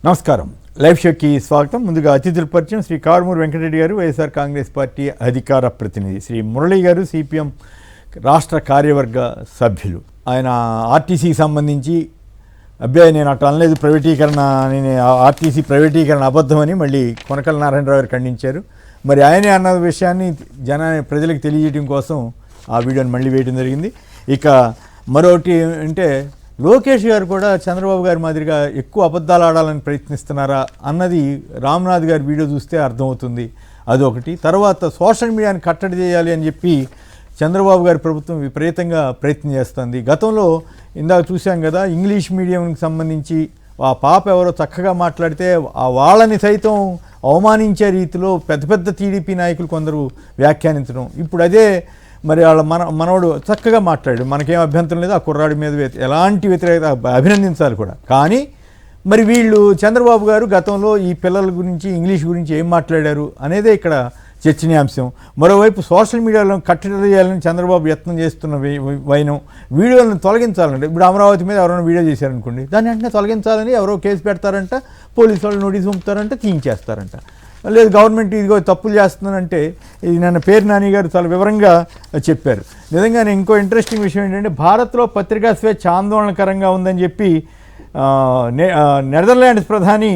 నమస్కారం. లైవ్ షోకి స్వాగతం. ముందుగా అతిథుల పరిచయం. శ్రీ కారుమూరి వెంకటరెడ్డి గారు, వైఎస్ఆర్ కాంగ్రెస్ పార్టీ అధికార ప్రతినిధి. శ్రీ మురళి గారు, సిపిఎం రాష్ట్ర కార్యవర్గ సభ్యులు. ఆయన ఆర్టీసీకి సంబంధించి అబ్బాయి నేను అట్లా అనలేదు, ప్రైవేటీకరణ, నేను ఆర్టీసీ ప్రైవేటీకరణ అబద్ధమని మళ్ళీ కొనకళ్ళ నారాయణరావు గారు ఖండించారు. మరి ఆయనే అన్న విషయాన్ని ప్రజలకు తెలియజేయడం కోసం ఆ వీడియోని మళ్ళీ వేయడం జరిగింది. ఇక మరొకటి అంటే లోకేష్ గారు కూడా చంద్రబాబు గారి మాదిరిగా ఎక్కువ అబద్ధాలు ఆడాలని ప్రయత్నిస్తున్నారా అన్నది రామ్నాథ్ గారి వీడియో చూస్తే అర్థమవుతుంది. అదొకటి. తర్వాత సోషల్ మీడియాని కట్టడి చేయాలి అని చెప్పి చంద్రబాబు గారి ప్రభుత్వం విపరీతంగా ప్రయత్నం చేస్తుంది. గతంలో ఇందాక చూసాం కదా, ఇంగ్లీష్ మీడియంకి సంబంధించి ఆ పాప ఎవరో చక్కగా మాట్లాడితే ఆ వాళ్ళని సైతం అవమానించే రీతిలో పెద్ద పెద్ద టీడీపీ నాయకులు కొందరు వ్యాఖ్యానించడం. ఇప్పుడు అదే మరి వాళ్ళ మనవడు చక్కగా మాట్లాడాడు, మనకేం అభ్యంతరం లేదు, ఆ కుర్రాడి మీద ఎలాంటి వ్యతిరేకత, అభినందించాలి కూడా. కానీ మరి వీళ్ళు చంద్రబాబు గారు గతంలో ఈ పిల్లల గురించి ఇంగ్లీష్ గురించి ఏం మాట్లాడారు అనేదే ఇక్కడ చర్చనీయాంశం. మరోవైపు సోషల్ మీడియాలో కట్టడి చేయాలని చంద్రబాబు యత్నం చేస్తున్న వైనం, వీడియోలను తొలగించాలంటే ఇప్పుడు అమరావతి మీద ఎవరైనా వీడియో చేశారనుకోండి, దాన్ని వెంటనే తొలగించాలని ఎవరో కేసు పెడతారంట, పోలీసు వాళ్ళు నోటీస్ పంపుతారంట, తీయించేస్తారంట. లేదు గవర్నమెంట్ ఇదిగో తప్పులు చేస్తుందంటే, ఇది నన్ను పేరు నాని గారు చాలా వివరంగా చెప్పారు. నిజంగానే ఇంకో ఇంట్రెస్టింగ్ విషయం ఏంటంటే, భారత్లో పత్రికా స్వేచ్ఛ ఆందోళనకరంగా ఉందని చెప్పి నెదర్లాండ్స్ ప్రధాని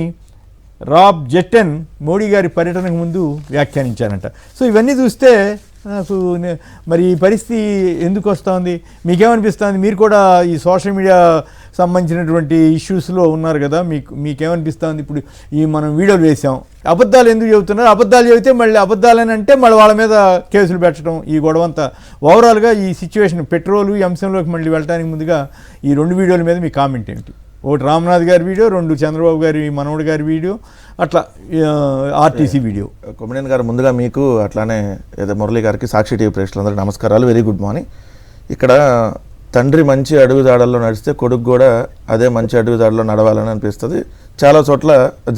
రాబ్ జెట్టెన్ మోడీ గారి పర్యటనకు ముందు వ్యాఖ్యానించారంట. సో ఇవన్నీ చూస్తే నాకు మరి ఈ పరిస్థితి ఎందుకు వస్తుంది, మీకేమనిపిస్తుంది? మీరు కూడా ఈ సోషల్ మీడియా సంబంధించినటువంటి ఇష్యూస్లో ఉన్నారు కదా, మీకేమనిపిస్తుంది? ఇప్పుడు ఈ మనం వీడియోలు వేసాం, అబద్ధాలు ఎందుకు చెబుతున్నారు? అబద్ధాలు చెబితే మళ్ళీ అబద్ధాలని అంటే మళ్ళీ వాళ్ళ మీద కేసులు పెట్టడం, ఈ గొడవంతా. ఓవరాల్గా ఈ సిచ్యువేషన్, పెట్రోలు ఈ అంశంలోకి మళ్ళీ వెళ్ళడానికి ముందుగా ఈ రెండు వీడియోల మీద మీ కామెంట్ ఏంటి? ఒకటి రామ్నాథ్ గారి వీడియో, రెండు చంద్రబాబు గారి మనవడు గారి వీడియో, అట్లా ఆర్టీసీ వీడియో. కొమ్మినేని గారు, ముందుగా మీకు అట్లానే ఏదో మురళి గారికి, సాక్షి టీవీ ప్రేక్షకులందరికీ నమస్కారాలు, వెరీ గుడ్ మార్నింగ్. ఇక్కడ తండ్రి మంచి అడుగుదాడల్లో నడిస్తే కొడుకు కూడా అదే మంచి అడుగుదాడలో నడవాలని అనిపిస్తుంది. చాలా చోట్ల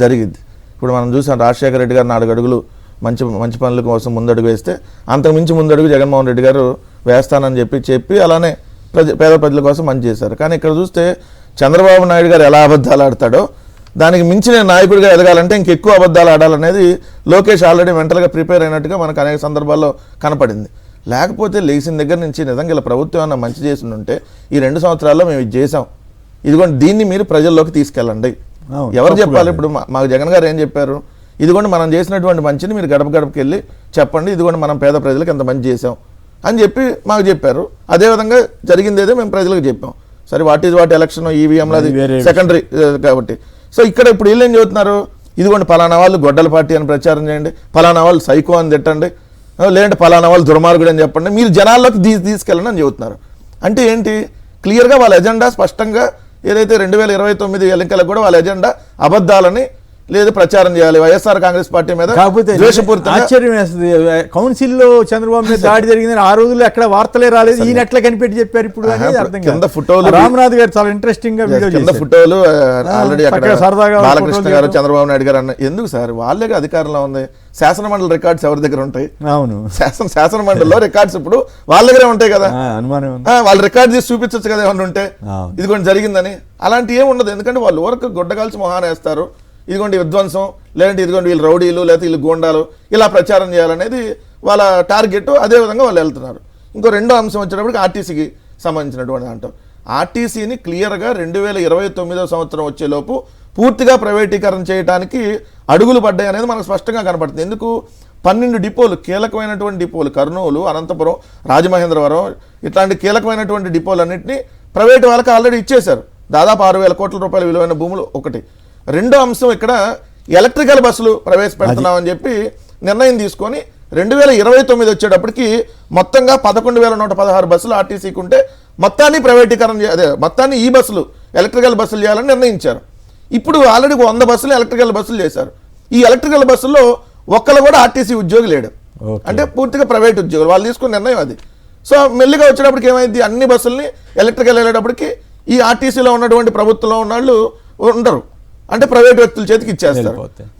జరిగింది. ఇప్పుడు మనం చూసాం, రాజశేఖర రెడ్డి గారు 4 అడుగులు మంచి పనుల కోసం ముందడుగు వేస్తే, అంతకుమించి ముందడుగు జగన్మోహన్ రెడ్డి గారు వేస్తానని చెప్పి అలానే పేద ప్రజల కోసం మంచి చేశారు. కానీ ఇక్కడ చూస్తే చంద్రబాబు నాయుడు గారు ఎలా అబద్ధాలు ఆడతాడో, దానికి మించిన నాయకుడిగా ఎదగాలంటే ఇంకెక్కువ అబద్ధాలు ఆడాలనేది లోకేష్ ఆల్రెడీ మెంటల్గా ప్రిపేర్ అయినట్టుగా మనకు అనేక సందర్భాల్లో కనపడింది. లేకపోతే లేచిన దగ్గర నుంచి నిజంగా ఇలా ప్రభుత్వం ఏమన్నా మంచి చేసి ఉంటే, ఈ 2 సంవత్సరాల్లో మేము ఇది చేసాం, ఇదిగోండి దీన్ని మీరు ప్రజల్లోకి తీసుకెళ్ళండి. ఎవరు చెప్పాలి? ఇప్పుడు మాకు జగన్ గారు ఏం చెప్పారు? ఇదిగోండి మనం చేసినటువంటి మంచిని మీరు గడప గడపకి వెళ్ళి చెప్పండి, ఇదిగోండి మనం పేద ప్రజలకు ఎంత మంచి చేసాం అని చెప్పి మాకు చెప్పారు. అదేవిధంగా జరిగిందేదో మేము ప్రజలకు చెప్పాం. సరే, వాట్ ఎలక్షన్, ఈవీఎంలో అది సెకండరీ కాబట్టి. సో ఇక్కడ ఇప్పుడు వీళ్ళు ఏం చెబుతున్నారు? ఇదిగోండి పలానా వాళ్ళు గొడ్డల పార్టీ అని ప్రచారం చేయండి, పలానా వాళ్ళు సైకో అని తిట్టండి, లేదంటే పలానా వాళ్ళు దుర్మార్గుడు అని చెప్పండి, మీరు జనాల్లోకి తీసుకెళ్ళండి అని చెబుతున్నారు. అంటే ఏంటి? క్లియర్గా వాళ్ళ ఎజెండా స్పష్టంగా ఏదైతే 2029 ఎన్నికలకు కూడా వాళ్ళ ఎజెండా అబద్ధాలని లేదు ప్రచారం చేయాలి, వైఎస్ఆర్ కాంగ్రెస్ పార్టీ మీద. ఆశ్చర్యం వేస్తుంది, కౌన్సిల్లో చంద్రబాబు మీద దాడి జరిగింది, ఆ రోజుల్లో ఎక్కడ వార్తలే రాలేదు, ఈయన ఎట్లా కనిపెట్టి చెప్పారు ఇప్పుడు కింద ఫోటోలు. రామ్నాథ్ గారు చాలా ఇంట్రెస్టింగ్ గా కింద ఫోటోలు ఆల్రెడీ బాలకృష్ణ గారు, చంద్రబాబు నాయుడు గారు అన్న. ఎందుకు సార్? వాళ్ళే అధికారంలో ఉంది, శాసన మండలి రికార్డ్స్ ఎవరి దగ్గర ఉంటాయి? అవును, శాసన మండలిలో రికార్డ్స్ ఇప్పుడు వాళ్ళ దగ్గరే ఉంటాయి కదా, వాళ్ళు రికార్డ్ చేసి చూపించచ్చు కదా ఏమన్నా ఉంటే, ఇదిగోండి జరిగిందని. అలాంటి ఏమి ఉండదు, ఎందుకంటే వాళ్ళు ఊరకు గుడ్డగాల్చి మొహాన వేస్తారు, ఇదిగోండి విధ్వంసం, లేదంటే ఇదిగోండి వీళ్ళు రౌడీలు, లేకపోతే వీళ్ళు గోండాలు, ఇలా ప్రచారం చేయాలనేది వాళ్ళ టార్గెట్. అదేవిధంగా వాళ్ళు వెళ్తున్నారు. ఇంకో రెండో అంశం వచ్చేటప్పటికి ఆర్టీసీకి సంబంధించినటువంటి అంటాం. ఆర్టీసీని క్లియర్గా 2029 సంవత్సరం వచ్చేలోపు పూర్తిగా ప్రైవేటీకరణ చేయడానికి అడుగులు పడ్డాయి అనేది మనకు స్పష్టంగా కనపడుతుంది. ఎందుకు? 12 డిపోలు, కీలకమైనటువంటి డిపోలు, కర్నూలు, అనంతపురం, రాజమహేంద్రవరం, ఇట్లాంటి కీలకమైనటువంటి డిపోలన్నింటినీ ప్రైవేటు వాళ్ళకి ఆల్రెడీ ఇచ్చేశారు. దాదాపు 6,000 కోట్ల రూపాయల విలువైన భూములు ఒకటి. రెండో అంశం, ఇక్కడ ఎలక్ట్రికల్ బస్సులు ప్రవేశపెడుతున్నామని చెప్పి నిర్ణయం తీసుకొని 2029 వచ్చేటప్పటికి మొత్తంగా 11,116 బస్సులు ఆర్టీసీకి ఉంటే మొత్తాన్ని ప్రైవేటీకరణ మొత్తాన్ని ఈ బస్సులు ఎలక్ట్రికల్ బస్సులు చేయాలని నిర్ణయించారు. ఇప్పుడు ఆల్రెడీ 100 బస్సులు ఎలక్ట్రికల్ బస్సులు చేశారు. ఈ ఎలక్ట్రికల్ బస్సుల్లో ఒక్కరు కూడా ఆర్టీసీ ఉద్యోగి లేడు, అంటే పూర్తిగా ప్రైవేట్ ఉద్యోగులు. వాళ్ళు తీసుకున్న నిర్ణయం అది. సో మెల్లిగా వచ్చేటప్పటికి ఏమైంది? అన్ని బస్సుల్ని ఎలక్ట్రికల్ వెళ్ళేటప్పటికి ఈ ఆర్టీసీలో ఉన్నటువంటి ప్రభుత్వంలో ఉన్న వాళ్ళు ఉండరు, అంటే ప్రైవేట్ వ్యక్తుల చేతికి ఇచ్చేస్తారు.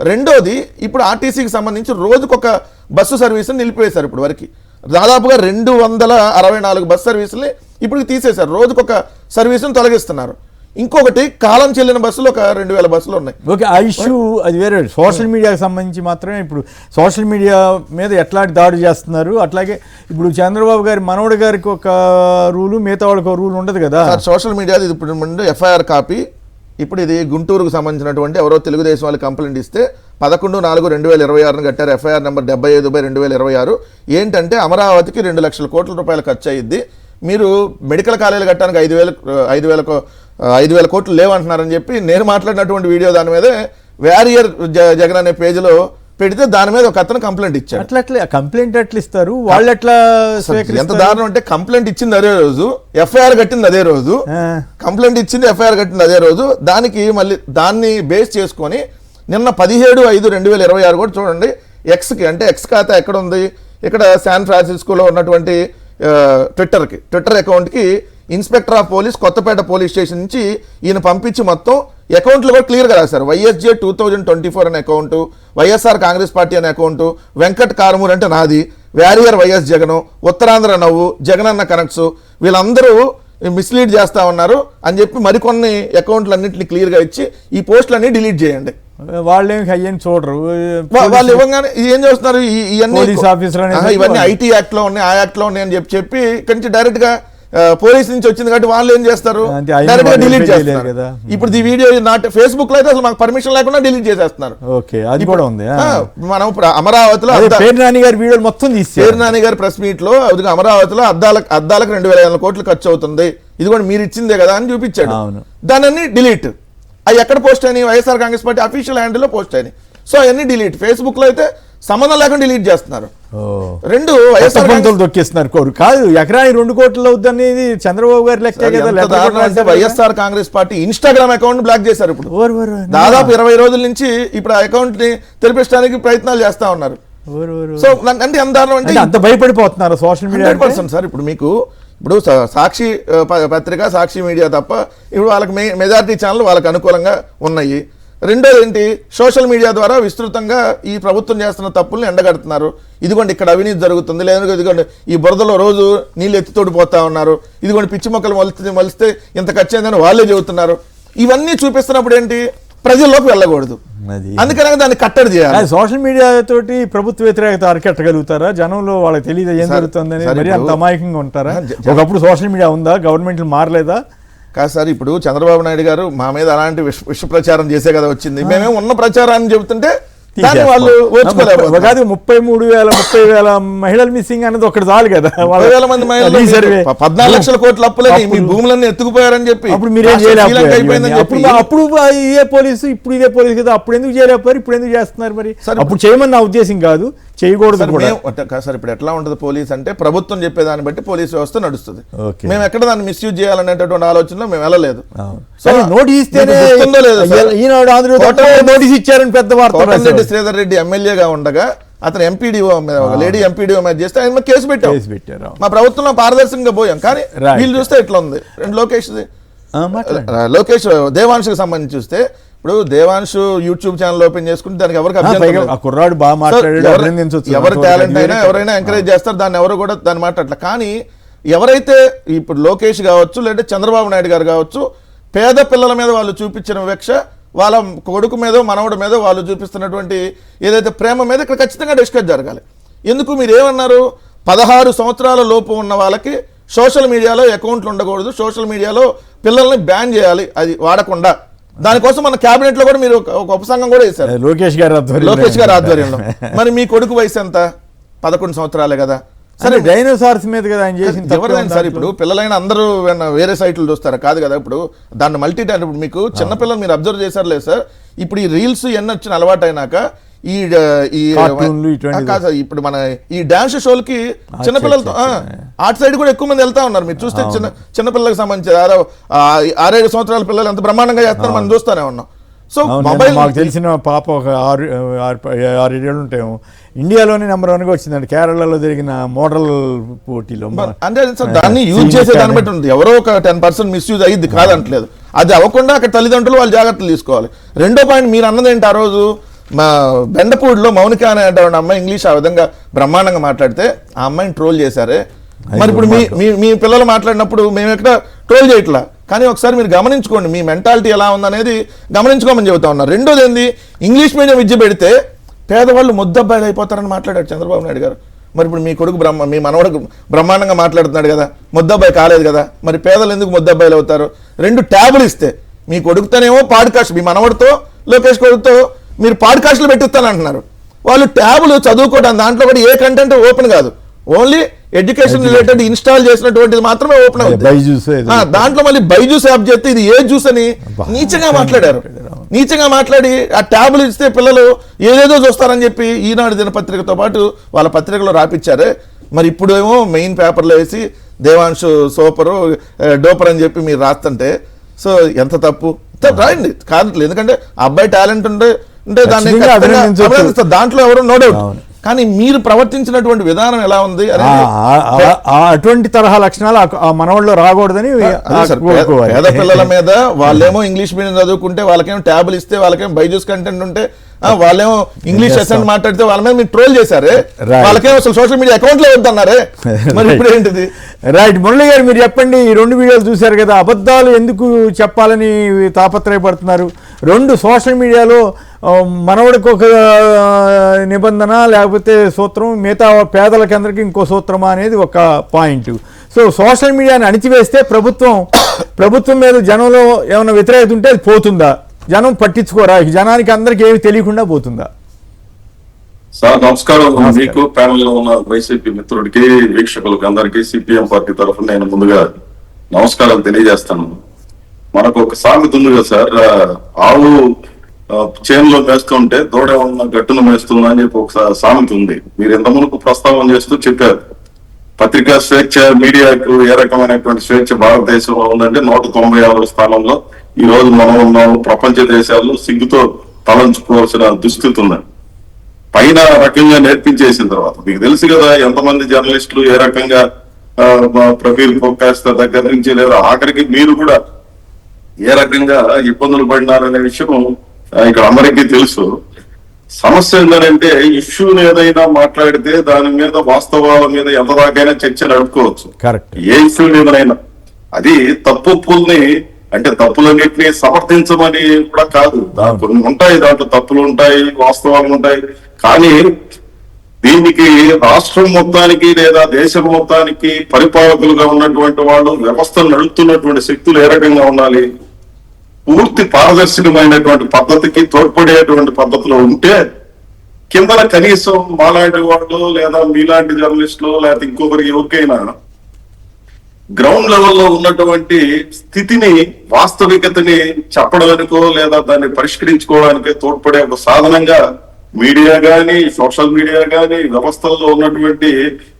రెండోది, ఇప్పుడు ఆర్టీసీకి సంబంధించి రోజుకొక బస్సు సర్వీసుని నిలిపివేశారు. ఇప్పుడు వరకు దాదాపుగా 264 బస్సు సర్వీసుల్ని ఇప్పుడు తీసేశారు, రోజుకొక సర్వీసును తొలగిస్తున్నారు. ఇంకొకటి కాలం చెల్లిన బస్సులు ఒక 2000 బస్సులు ఉన్నాయి. ఓకే, ఆ ఇష్యూ అది వేరే. సోషల్ మీడియాకి సంబంధించి మాత్రమే ఇప్పుడు సోషల్ మీడియా మీద ఎట్లాంటి దాడి చేస్తున్నారు, అట్లాగే ఇప్పుడు చంద్రబాబు గారి మనవడి గారికి ఒక రూలు, మిగతా వాళ్ళకి ఒక రూల్ ఉండదు కదా. సోషల్ మీడియా ఇప్పుడు ఎఫ్ఐఆర్ కాపీ, ఇప్పుడు ఇది గుంటూరుకు సంబంధించినటువంటి ఎవరో తెలుగుదేశం వాళ్ళు కంప్లైంట్ ఇస్తే 11/4/2026 కట్టారు. FIR number 75/2026. ఏంటంటే అమరావతికి 2 లక్షల కోట్ల రూపాయలు ఖర్చు అయ్యిద్ది, మీరు మెడికల్ కాలేజీలు కట్టడానికి 5,000 కోట్లు లేవంటున్నారని చెప్పి నేను మాట్లాడినటువంటి వీడియో దాని మీదే వారియర్ జగన్ అనే పేజీలో పెడితే దాని మీద ఒక అతను కంప్లైంట్ ఇచ్చాడు. అట్లా కంప్లైంట్ ఎట్లా ఇస్తారు వాళ్ళు, ఎట్లా ఎంత దారుణం అంటే కంప్లైంట్ ఇచ్చింది అదే రోజు, ఎఫ్ఐఆర్ కట్టింది అదే రోజు, కంప్లైంట్ ఇచ్చింది ఎఫ్ఐఆర్ కట్టింది అదే రోజు. దానికి మళ్ళీ దాన్ని బేస్ చేసుకొని నిన్న 17/5/2026 కూడా చూడండి, ఎక్స్కి అంటే ఎక్స్ ఖాతా ఎక్కడ ఉంది, ఇక్కడ శాన్ ఫ్రాన్సిస్కోలో ఉన్నటువంటి ట్విట్టర్ అకౌంట్కి inspector of police Kothapeta police station నుంచి ఈయన పంపించి మొత్తం అకౌంట్లు కూడా క్లియర్గా రాశారు. వైఎస్జే 2024 అనే అకౌంటు, వైఎస్ఆర్ కాంగ్రెస్ పార్టీ అనే అకౌంటు, వెంకట్ కారుమూర్ అంటే నాది, వారియర్ వైఎస్ జగను, ఉత్తరాంధ్ర నవ్వు, జగనన్న కనెక్ట్స్, వీళ్ళందరూ మిస్లీడ్ చేస్తా ఉన్నారు అని చెప్పి మరికొన్ని అకౌంట్లన్నింటినీ క్లియర్గా ఇచ్చి ఈ పోస్టులన్నీ డిలీట్ చేయండి. వాళ్ళేమి అయ్యని చూడరు, వాళ్ళు ఇవ్వగానే ఏం చేస్తున్నారు, ఇవన్నీ ఐటీ యాక్ట్ లో ఉన్నాయి, ఆ యాక్ట్ లో ఉన్నాయి అని చెప్పి ఇక్కడి నుంచి డైరెక్ట్ గా పోలీస్ నుంచి వచ్చింది కాబట్టి వాళ్ళు ఏం చేస్తారు, డైరెక్ట్ గా డిలీట్ చేస్తారు. ఇప్పుడు ఈ వీడియో ఫేస్బుక్ లో అయితే అసలు మాకు పర్మిషన్ లేకుండా డిలీట్ చేసేస్తున్నారు. మనం అమరావతిలో పేరు నాని గారి వీడియోలు మొత్తం తీసి, పేరు నాని గారి ప్రెస్ మీట్ లో అమరావతిలో అద్దాలకు 2,500 కోట్లు ఖర్చు అవుతుంది, ఇది కూడా మీరు ఇచ్చిందే కదా అని చూపించాడు. దాన్ని డిలీట్ అవి ఎక్కడ పోస్ట్ అయినాయి, YSR Congress party official handle లో పోస్ట్ అయినాయి. సో అవన్నీ డిలీట్, ఫేస్బుక్ లో అయితే సంబంధం లేకుండా డిలీట్ చేస్తున్నారు. రెండు దొక్కిస్తున్నారు. కాదు, ఎకరానికి 2 కోట్లు అవుతుంది చంద్రబాబు గారి లెక్క. YSR Congress party Instagram account block చేశారు. ఇప్పుడు దాదాపు 20 రోజుల నుంచి ఇప్పుడు ఆ అకౌంట్ ని తెరిపించడానికి ప్రయత్నాలు చేస్తా ఉన్నారు. సో అంటే అంత భయపడిపోతున్నారు సోషల్ మీడియా సార్. ఇప్పుడు సాక్షి పత్రిక, సాక్షి మీడియా తప్ప ఇప్పుడు వాళ్ళకి మెజారిటీ ఛానల్ వాళ్ళకి అనుకూలంగా ఉన్నాయి. రెండోది ఏంటి, సోషల్ మీడియా ద్వారా విస్తృతంగా ఈ ప్రభుత్వం చేస్తున్న తప్పుల్ని ఎండగడుతున్నారు. ఇదిగోండి ఇక్కడ అవినీతి జరుగుతుంది, లేదంటే ఇదిగోండి ఈ బురదలో రోజు నీళ్ళు ఎత్తితోడిపోతా ఉన్నారు, ఇదిగోండి పిచ్చి మొక్కలు మలిస్తే ఇంత ఖర్చు అయిందని వాళ్ళే చెబుతున్నారు. ఇవన్నీ చూపిస్తున్నప్పుడు ఏంటి, ప్రజల్లోకి వెళ్ళకూడదు, అందుకనే దాన్ని కట్టడి చేయాలి. సోషల్ మీడియా తోటి ప్రభుత్వ వ్యతిరేకత అరికట్టగలుగుతారా? జనంలో వాళ్ళకి తెలియదు ఏం జరుగుతుందని, మరి అంత అమాయకంగా ఉంటారా? ఒకప్పుడు సోషల్ మీడియా ఉందా, గవర్నమెంట్లు మారలేదా? కాదు సార్, ఇప్పుడు చంద్రబాబు నాయుడు గారు మా మీద అలాంటి విష ప్రచారం చేసే కదా వచ్చింది. మేమేమో ఉన్న ప్రచారాన్ని చెబుతుంటే వాళ్ళు 33,000 మహిళలు మిస్సింగ్ అనేది ఒకటి చాలు కదా. 30,000 మంది మహిళలు 14 లక్షల కోట్ల అప్పులని మీ భూములన్నీ ఎత్తుకుపోయారని చెప్పి అప్పుడు మీరేం చేయలేకపోయారు. అప్పుడు ఇదే పోలీసు, ఇప్పుడు ఇదే పోలీసు కదా, అప్పుడు ఎందుకు చేయలేకపోయారు, ఇప్పుడు ఎందుకు చేస్తున్నారు? మరి అప్పుడు చేయమని నా ఉద్దేశం కాదు, చేయకూడదు సార్. ఇప్పుడు ఎట్లా ఉంటుంది పోలీస్ అంటే, ప్రభుత్వం చెప్పేదాన్ని బట్టి పోలీస్ వ్యవస్థ నడుస్తుంది. మేము ఎక్కడ దాన్ని మిస్యూజ్ చేయాలనేటటువంటి ఆలోచనలో మేము వెళ్ళలేదు. నోటీస్ ఇచ్చారని పెద్ద వార్త. శ్రీధర్ రెడ్డి ఎమ్మెల్యేగా ఉండగా అతను ఎంపీడీఓ లేడీ ఎంపీడీఓ మీద చేస్తే ఆయన కేసు పెట్టారు. మా ప్రభుత్వంలో పారదర్శకంగా పోయాం, కానీ వీళ్ళు చూస్తే ఎట్లా ఉంది. లోకేష్ దేవాంశుకి సంబంధించి చూస్తే, ఇప్పుడు దేవాంశు యూట్యూబ్ ఛానల్ ఓపెన్ చేసుకుంటే దానికి ఎవరికి ఎవరి టాలెంట్ అయినా ఎవరైనా ఎంకరేజ్ చేస్తారు, దాన్ని ఎవరు కూడా దాన్ని మాట్లాడలే. కానీ ఎవరైతే ఇప్పుడు లోకేష్ కావచ్చు, లేదంటే చంద్రబాబు నాయుడు గారు కావచ్చు, పేద పిల్లల మీద వాళ్ళు చూపించిన వివక్ష, వాళ్ళ కొడుకు మీదో మనవడి మీదో వాళ్ళు చూపిస్తున్నటువంటి ఏదైతే ప్రేమ మీద ఇక్కడ ఖచ్చితంగా డిస్కస్ జరగాలి. ఎందుకు మీరు ఏమన్నారు, 16 సంవత్సరాల లోపు ఉన్న వాళ్ళకి సోషల్ మీడియాలో అకౌంట్లు ఉండకూడదు, సోషల్ మీడియాలో పిల్లల్ని బ్యాన్ చేయాలి, అది వాడకుండా. దానికోసం మన క్యాబినెట్ లో కూడా మీరు ఒక ఉపసంఘం కూడా వేశారు లోకేష్ గారి ఆధ్వర్యంలో. మరి మీ కొడుకు వయసు ఎంత? 11 సంవత్సరాలే కదా. సరే, డైనోసార్స్ మీద కదా ఆయన చేసింది. ఎవరైనా సార్, ఇప్పుడు పిల్లలైనా అందరూ వేరే సైట్లు చూస్తారా? కాదు కదా. ఇప్పుడు దాన్ని మల్టీ టాలెంట్, ఇప్పుడు మీకు చిన్నపిల్లలు మీరు అబ్జర్వ్ చేశారు లేదు సార్, ఇప్పుడు ఈ రీల్స్ ఎన్ని వచ్చిన అలవాటు అయినాక ఇప్పుడు మన ఈ డాన్స్ షోలకి చిన్నపిల్లలతో ఆర్ట్ సైడ్ కూడా ఎక్కువ మంది వెళ్తా ఉన్నారు. మీరు చూస్తే చిన్నపిల్లలకు సంబంధించి 6-7 సంవత్సరాల పిల్లలు ఎంత బ్రహ్మాండంగా చేస్తున్నారు మనం చూస్తూనే ఉన్నాం. సో మొబైల్ మాకు తెలిసిన పాప ఒక 6-7 ఏళ్ళు ఉంటాయేమో, ఇండియాలోనే నెంబర్ 1గా వచ్చిందండి కేరళలో జరిగిన మోడల్ పోటీలో. అంటే దాన్ని యూజ్ చేసే దాన్ని బట్టి ఉంది. ఎవరో ఒక 10% మిస్యూజ్ అయ్యింది కాదంటలేదు, అది అవ్వకుండా అక్కడ తల్లిదండ్రులు వాళ్ళు జాగ్రత్తలు తీసుకోవాలి. రెండో పాయింట్, మీరు అన్నదేంటి, ఆ రోజు మా బెండపూడిలో మౌనిక అనేటువంటి అమ్మాయి ఇంగ్లీష్ ఆ విధంగా బ్రహ్మాండంగా మాట్లాడితే ఆ అమ్మాయిని ట్రోల్ చేశారే. మరి ఇప్పుడు మీ పిల్లలు మాట్లాడినప్పుడు మేము ఎక్కడ ట్రోల్ చేయట్లా, కానీ ఒకసారి మీరు గమనించుకోండి, మీ మెంటాలిటీ ఎలా ఉందనేది గమనించుకోమని చెబుతా ఉన్నారు. రెండోది ఏంది, ఇంగ్లీష్ మీడియం విద్య పెడితే పేదవాళ్ళు ముద్దబ్బాయిలు అయిపోతారని మాట్లాడారు చంద్రబాబు నాయుడు గారు. మరి ఇప్పుడు మీ కొడుకు మీ మనవడు బ్రహ్మాండంగా మాట్లాడుతున్నాడు కదా, ముద్దబ్బాయి కాలేదు కదా, మరి పేదలు ఎందుకు ముద్దబ్బాయిలు అవుతారు? 2 ట్యాబులు ఇస్తే మీ కొడుకుతోనేమో పాడ్కాస్ట్, మీ మనవడితో లోకేష్ కొడుకుతో మీరు పాడ్కాస్ట్లు పెట్టిస్తానంటున్నారు. వాళ్ళు ట్యాబులు చదువుకోవడం, దాంట్లో కూడా ఏ కంటెంట్ ఓపెన్ కాదు, ఓన్లీ ఎడ్యుకేషన్ రిలేటెడ్ ఇన్స్టాల్ చేసినటువంటిది మాత్రమే ఓపెన్ అవుతుంది. దాంట్లో మళ్ళీ బైజూస్ యాప్ చేస్తే ఇది ఏ జ్యూస్ అని నీచంగా మాట్లాడారు. నీచంగా మాట్లాడి ఆ ట్యాబులు ఇస్తే పిల్లలు ఏదేదో చూస్తారని చెప్పి ఈనాడు దినపత్రికతో పాటు వాళ్ళ పత్రికలో రాపిచ్చారే. మరి ఇప్పుడు ఏమో మెయిన్ పేపర్లో వేసి దేవాంశు సూపరు డోపర్ అని చెప్పి మీరు రాస్తుంటే సో ఎంత తప్పు రాయండి, కాదు. ఎందుకంటే అబ్బాయి టాలెంట్ ఉంటే దాన్ని దాంట్లో ఎవరు నో డౌట్. కానీ మీరు ప్రవర్తించినటువంటి విధానం ఎలా ఉంది అటువంటి తరహా లక్షణాలు ఆ మనవాళ్ళు రాకూడదని. పేద పిల్లల మీద వాళ్ళేమో ఇంగ్లీష్ మీడియం చదువుకుంటే వాళ్ళకేమో ట్యాబులు ఇస్తే వాళ్ళకేమో బైజూస్ కంటెంట్ ఉంటే వాళ్ళేమో ఇంగ్లీష్ అసెంట్ మాట్లాడితే వాళ్ళ మీద మీరు ట్రోల్ చేశారే, వాళ్ళకేమో అసలు సోషల్ మీడియా అకౌంట్లో వద్దన్నారే, మరి ఇప్పుడు ఏంటిది? రైట్, మురళి గారు మీరు చెప్పండి. ఈ 2 వీడియోలు చూశారు కదా, అబద్ధాలు ఎందుకు చెప్పాలని తాపత్రయపడుతున్నారు? 2 సోషల్ మీడియాలో మనవడికి ఒక నిబంధన లేకపోతే సూత్రం, మిగతా పేదలకి అందరికీ ఇంకో సూత్రమా అనేది ఒక పాయింట్. సో సోషల్ మీడియాని అణిచివేస్తే ప్రభుత్వం మీద జనంలో ఏమైనా వ్యతిరేకత ఉంటే అది పోతుందా? జనం పట్టించుకోరా? జనానికి అందరికి ఏమి తెలియకుండా పోతుందా? సార్ నమస్కారం. మీకు ప్యానెల్ లో ఉన్న వైసీపీ మిత్రుడికి వీక్షకులకి అందరికీ సిపిఎం పార్టీ తరఫున నేను ముందుగా నమస్కారాలు తెలియజేస్తాను. మనకు ఒక సామెత ఉంది కదా సార్, ఆవు చేనులో మేస్తుంటే దూడ ఉన్న గట్టును మేస్తుందా అని చెప్పి ఒక సామెత ఉంది. మీరు ఎంత మునుపు ప్రస్తావన చేస్తూ చెప్పారు. పత్రికా స్వేచ్ఛ, మీడియాకు ఏ రకమైనటువంటి స్వేచ్ఛ భారతదేశంలో ఉందంటే 196వ స్థానంలో ఈ రోజు మనం ఉన్నాము. ప్రపంచ దేశాల్లో సిగ్గుతో తలంచుకోవాల్సిన దుస్థితి ఉందని పైన రకంగా నేర్పించేసిన తర్వాత మీకు తెలుసు కదా ఎంతమంది జర్నలిస్టులు ఏ రకంగా ప్రఫీల్ ఫోకాస్ట్ దగ్గర నుంచి లేదా ఆఖరికి మీరు కూడా ఏ రకంగా ఇబ్బందులు పడినారనే విషయం ఇక్కడ అందరికీ తెలుసు. సమస్య ఏంటంటే ఇష్యూని ఏదైనా మాట్లాడితే దాని మీద వాస్తవాల మీద ఎంత దాకైనా చర్చ నడుపుకోవచ్చు. ఏ ఇష్యూ మీదనైనా అది తప్పుల్ని అంటే తప్పులన్నింటినీ సమర్థించమని కూడా కాదు, కొన్ని ఉంటాయి, దాంట్లో తప్పులు ఉంటాయి, వాస్తవాలు ఉంటాయి. కానీ దీనికి రాష్ట్రం మొత్తానికి లేదా దేశం మొత్తానికి పరిపాలకులుగా ఉన్నటువంటి వాళ్ళు, వ్యవస్థను నడుపుతున్నటువంటి శక్తులు ఏ రకంగా ఉండాలి? పూర్తి పారదర్శకమైనటువంటి పద్ధతికి తోడ్పడేటువంటి పద్ధతిలో ఉంటే కిందన కనీసం మాలాంటి వాళ్ళు లేదా మీలాంటి జర్నలిస్టులు లేదా ఇంకొకరికి ఎవరికైనా గ్రౌండ్ లెవెల్లో ఉన్నటువంటి స్థితిని, వాస్తవికతని చెప్పడానికో లేదా దాన్ని పరిష్కరించుకోవడానికే తోడ్పడే ఒక సాధనంగా మీడియా గాని, సోషల్ మీడియా గాని, వ్యవస్థల్లో ఉన్నటువంటి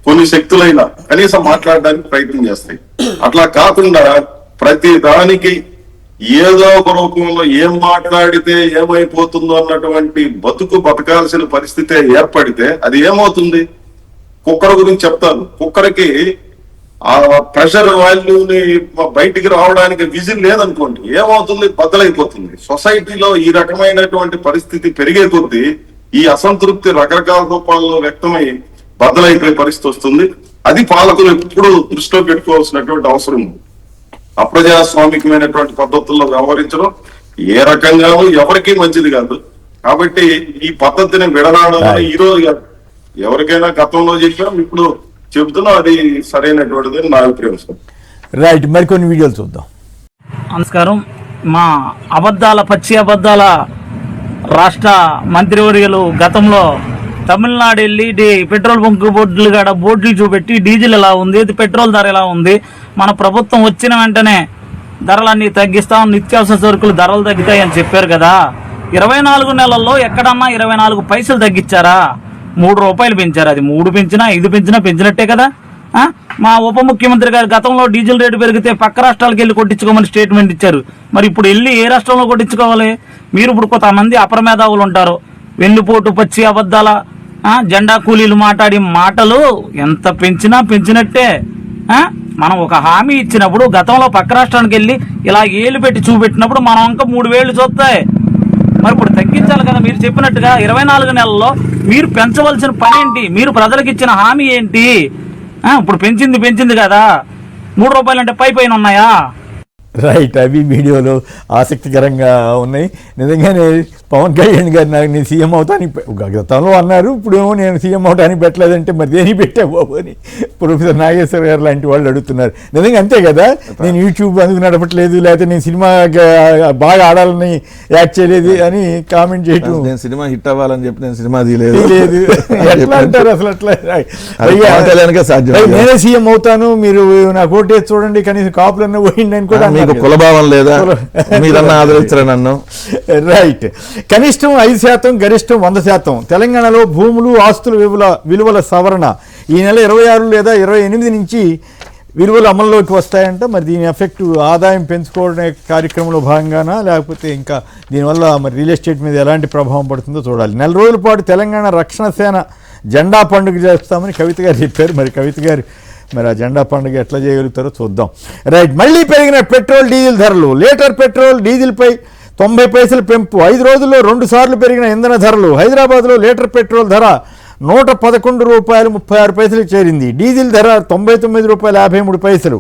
కొన్ని శక్తులైనా కనీసం మాట్లాడడానికి ప్రయత్నం చేస్తాయి. అట్లా కాకుండా ప్రతి దానికి ఏదో ఒక రూపంలో ఏం మాట్లాడితే ఏమైపోతుందో అన్నటువంటి బతకాల్సిన పరిస్థితి ఏర్పడితే అది ఏమవుతుంది? కుక్కర్ గురించి చెప్తాను. కుక్కర్కి ఆ ప్రెషర్ వాల్యూని బయటికి రావడానికి విజిల్ లేదనుకోండి, ఏమవుతుంది? బద్దలైపోతుంది. సొసైటీలో ఈ రకమైనటువంటి పరిస్థితి పెరిగే కొద్దీ ఈ అసంతృప్తి రకరకాల రూపాల్లో వ్యక్తమై బద్దలైపోయే పరిస్థితి వస్తుంది. అది పాలకులు ఎప్పుడు దృష్టిలో పెట్టుకోవాల్సినటువంటి అవసరం ఉంది. అప్రజాస్వామికమైనటువంటి పద్ధతుల్లో వ్యవహరించడం ఏ రకంగా ఎవరికీ మంచిది కాదు. కాబట్టి ఈ పద్ధతిని విడనాడడం ఈ రోజు కాదు, ఎవరికైనా గతంలో చెప్పాం, ఇప్పుడు చెబుతున్నా, అది సరైనటువంటిది నా అభిప్రాయం సార్. రైట్, మరికొన్ని వీడియోలు చూద్దాం. నమస్కారం. మా పచ్చి అబద్ధాల రాష్ట్ర మంత్రివర్యులు గతంలో తమిళనాడు వెళ్ళి పెట్రోల్ బంక్ బోర్డులు చూపెట్టి డీజిల్ ఎలా ఉంది, పెట్రోల్ ధర ఎలా ఉంది, మన ప్రభుత్వం వచ్చిన వెంటనే ధరలన్నీ తగ్గిస్తాం, నిత్యావసర సరుకులు ధరలు తగ్గుతాయని చెప్పారు కదా. 24 నెలల్లో ఎక్కడన్నా 24 పైసలు తగ్గించారా? 3 రూపాయలు పెంచారు. అది 3 పెంచినా 5 పెంచినా పెంచినట్టే కదా. మా ఉప ముఖ్యమంత్రి గారు గతంలో డీజిల్ రేటు పెరిగితే పక్క రాష్ట్రాలకు వెళ్ళి కొట్టించుకోమని స్టేట్మెంట్ ఇచ్చారు. మరి ఇప్పుడు వెళ్ళి ఏ రాష్ట్రంలో కొట్టించుకోవాలి? మీరు ఇప్పుడు కొంతమంది అపరమేధావులు ఉంటారు, వెన్నుపోటు పచ్చి అబద్ధాల జెండా కూలీలు మాట్లాడి మాటలు ఎంత పెంచినా పెంచినట్టే. మనం ఒక హామీ ఇచ్చినప్పుడు గతంలో పక్క రాష్ట్రానికి వెళ్ళి ఇలా ఏలు పెట్టి చూపెట్టినప్పుడు మనం ఇంకా 3 వేలు చూస్తాయి. మరి ఇప్పుడు తగ్గించాలి కదా. మీరు చెప్పినట్టుగా 24 నెలల్లో మీరు పెంచవలసిన పని ఏంటి? మీరు ప్రజలకు ఇచ్చిన హామీ ఏంటి? ఇప్పుడు పెంచింది కదా, 3 రూపాయలు అంటే పైన ఉన్నాయా? రైట్, అవి వీడియోలు ఆసక్తికరంగా ఉన్నాయి. నిజంగానే పవన్ కళ్యాణ్ గారు నాకు నేను సీఎం అవుతానికి గతంలో అన్నారు, ఇప్పుడేమో నేను సీఎం అవడానికి పెట్టలేదంటే మరి దేని పెట్టా బాబు అని ప్రొఫెసర్ నాగేశ్వర గారు లాంటి వాళ్ళు అడుగుతున్నారు. నిజంగా అంతే కదా, నేను యూట్యూబ్ అందుకు నడపట్లేదు, లేకపోతే నేను సినిమా బాగా ఆడాలని యాక్ట్ చేయలేదు అని కామెంట్ చేయటం. నేను సినిమా హిట్ అవ్వాలని చెప్పి నేను సినిమా తీయలేదు. ఎట్లా అంటారు అసలు? అట్లా సాధ్యం. నేనే సీఎం అవుతాను, మీరు నాకు ఓటేసి చూడండి, కనీసం కాపులన్నా పోయింది అని కూడా. మీకు కులభావం లేదా, మీరన్నా ఆదరించరా నన్ను? రైట్. కనిష్టం 5%, గరిష్టం 100%. తెలంగాణలో భూములు ఆస్తుల విలువల సవరణ ఈ నెల 26 లేదా 28 నుంచి విలువలు అమల్లోకి వస్తాయంట. మరి దీని ఎఫెక్ట్ ఆదాయం పెంచుకోవడం కార్యక్రమంలో భాగంగానా, లేకపోతే ఇంకా దీనివల్ల మరి రియల్ ఎస్టేట్ మీద ఎలాంటి ప్రభావం పడుతుందో చూడాలి. 4 రోజుల పాటు తెలంగాణ రక్షణ సేన జెండా పండుగ చేస్తామని కవిత గారు చెప్పారు. మరి కవిత గారు మరి ఆ జెండా పండుగ ఎట్లా చేయగలుగుతారో చూద్దాం. రైట్. మళ్ళీ పెరిగిన పెట్రోల్ డీజిల్ ధరలు. లీటర్ పెట్రోల్ డీజిల్పై 90 పైసలు పెంపు. 5 రోజుల్లో 2 సార్లు పెరిగిన ఇంధన ధరలు. హైదరాబాద్లో లీటర్ పెట్రోల్ ధర ₹111.36 చేరింది. డీజిల్ ధర ₹99.53.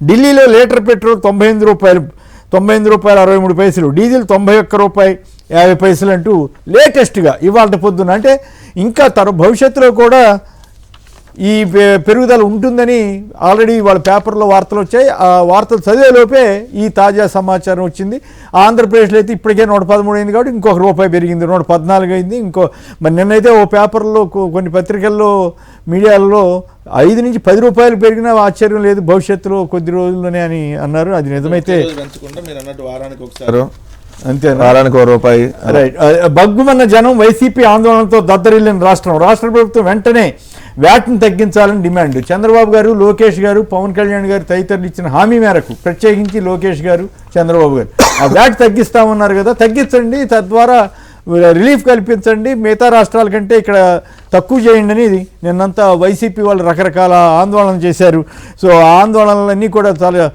ఢిల్లీలో లీటర్ పెట్రోల్ ₹98.63. డీజిల్ ₹91.50 అంటూ లేటెస్ట్గా ఇవాళ పొద్దున, అంటే ఇంకా భవిష్యత్తులో కూడా ఈ పెరుగుదల ఉంటుందని ఆల్రెడీ వాళ్ళ పేపర్లో వార్తలు వచ్చాయి. ఆ వార్తలు చదివేలోపే ఈ తాజా సమాచారం వచ్చింది. ఆంధ్రప్రదేశ్లో అయితే ఇప్పటికే 113 అయింది కాబట్టి ఇంకొక రూపాయి పెరిగింది, 114 అయింది. మరి నిన్నైతే ఓ పేపర్లో కొన్ని పత్రికల్లో మీడియాల్లో 5 నుంచి 10 రూపాయలు పెరిగినా ఆశ్చర్యం లేదు భవిష్యత్తులో కొద్ది రోజుల్లోనే అని అన్నారు. అది నిజమైతే అంతే, వారానికి ₹1. రైట్. బగ్గుమన్న జనం, వైసీపీ ఆందోళనతో దద్దరిల్లిన రాష్ట్రం. రాష్ట్ర ప్రభుత్వం వెంటనే వ్యాట్ని తగ్గించాలని డిమాండ్. చంద్రబాబు గారు, లోకేష్ గారు, పవన్ కళ్యాణ్ గారు తదితరులు ఇచ్చిన హామీ మేరకు, ప్రత్యేకించి లోకేష్ గారు, చంద్రబాబు గారు ఆ వ్యాట్ తగ్గిస్తామన్నారు కదా, తగ్గించండి, తద్వారా రిలీఫ్ కల్పించండి, మిగతా రాష్ట్రాల కంటే ఇక్కడ తక్కువ చేయండి అని నిన్నంతా వైసీపీ వాళ్ళు రకరకాల ఆందోళన చేశారు. సో ఆ ఆందోళనలన్నీ కూడా చాలా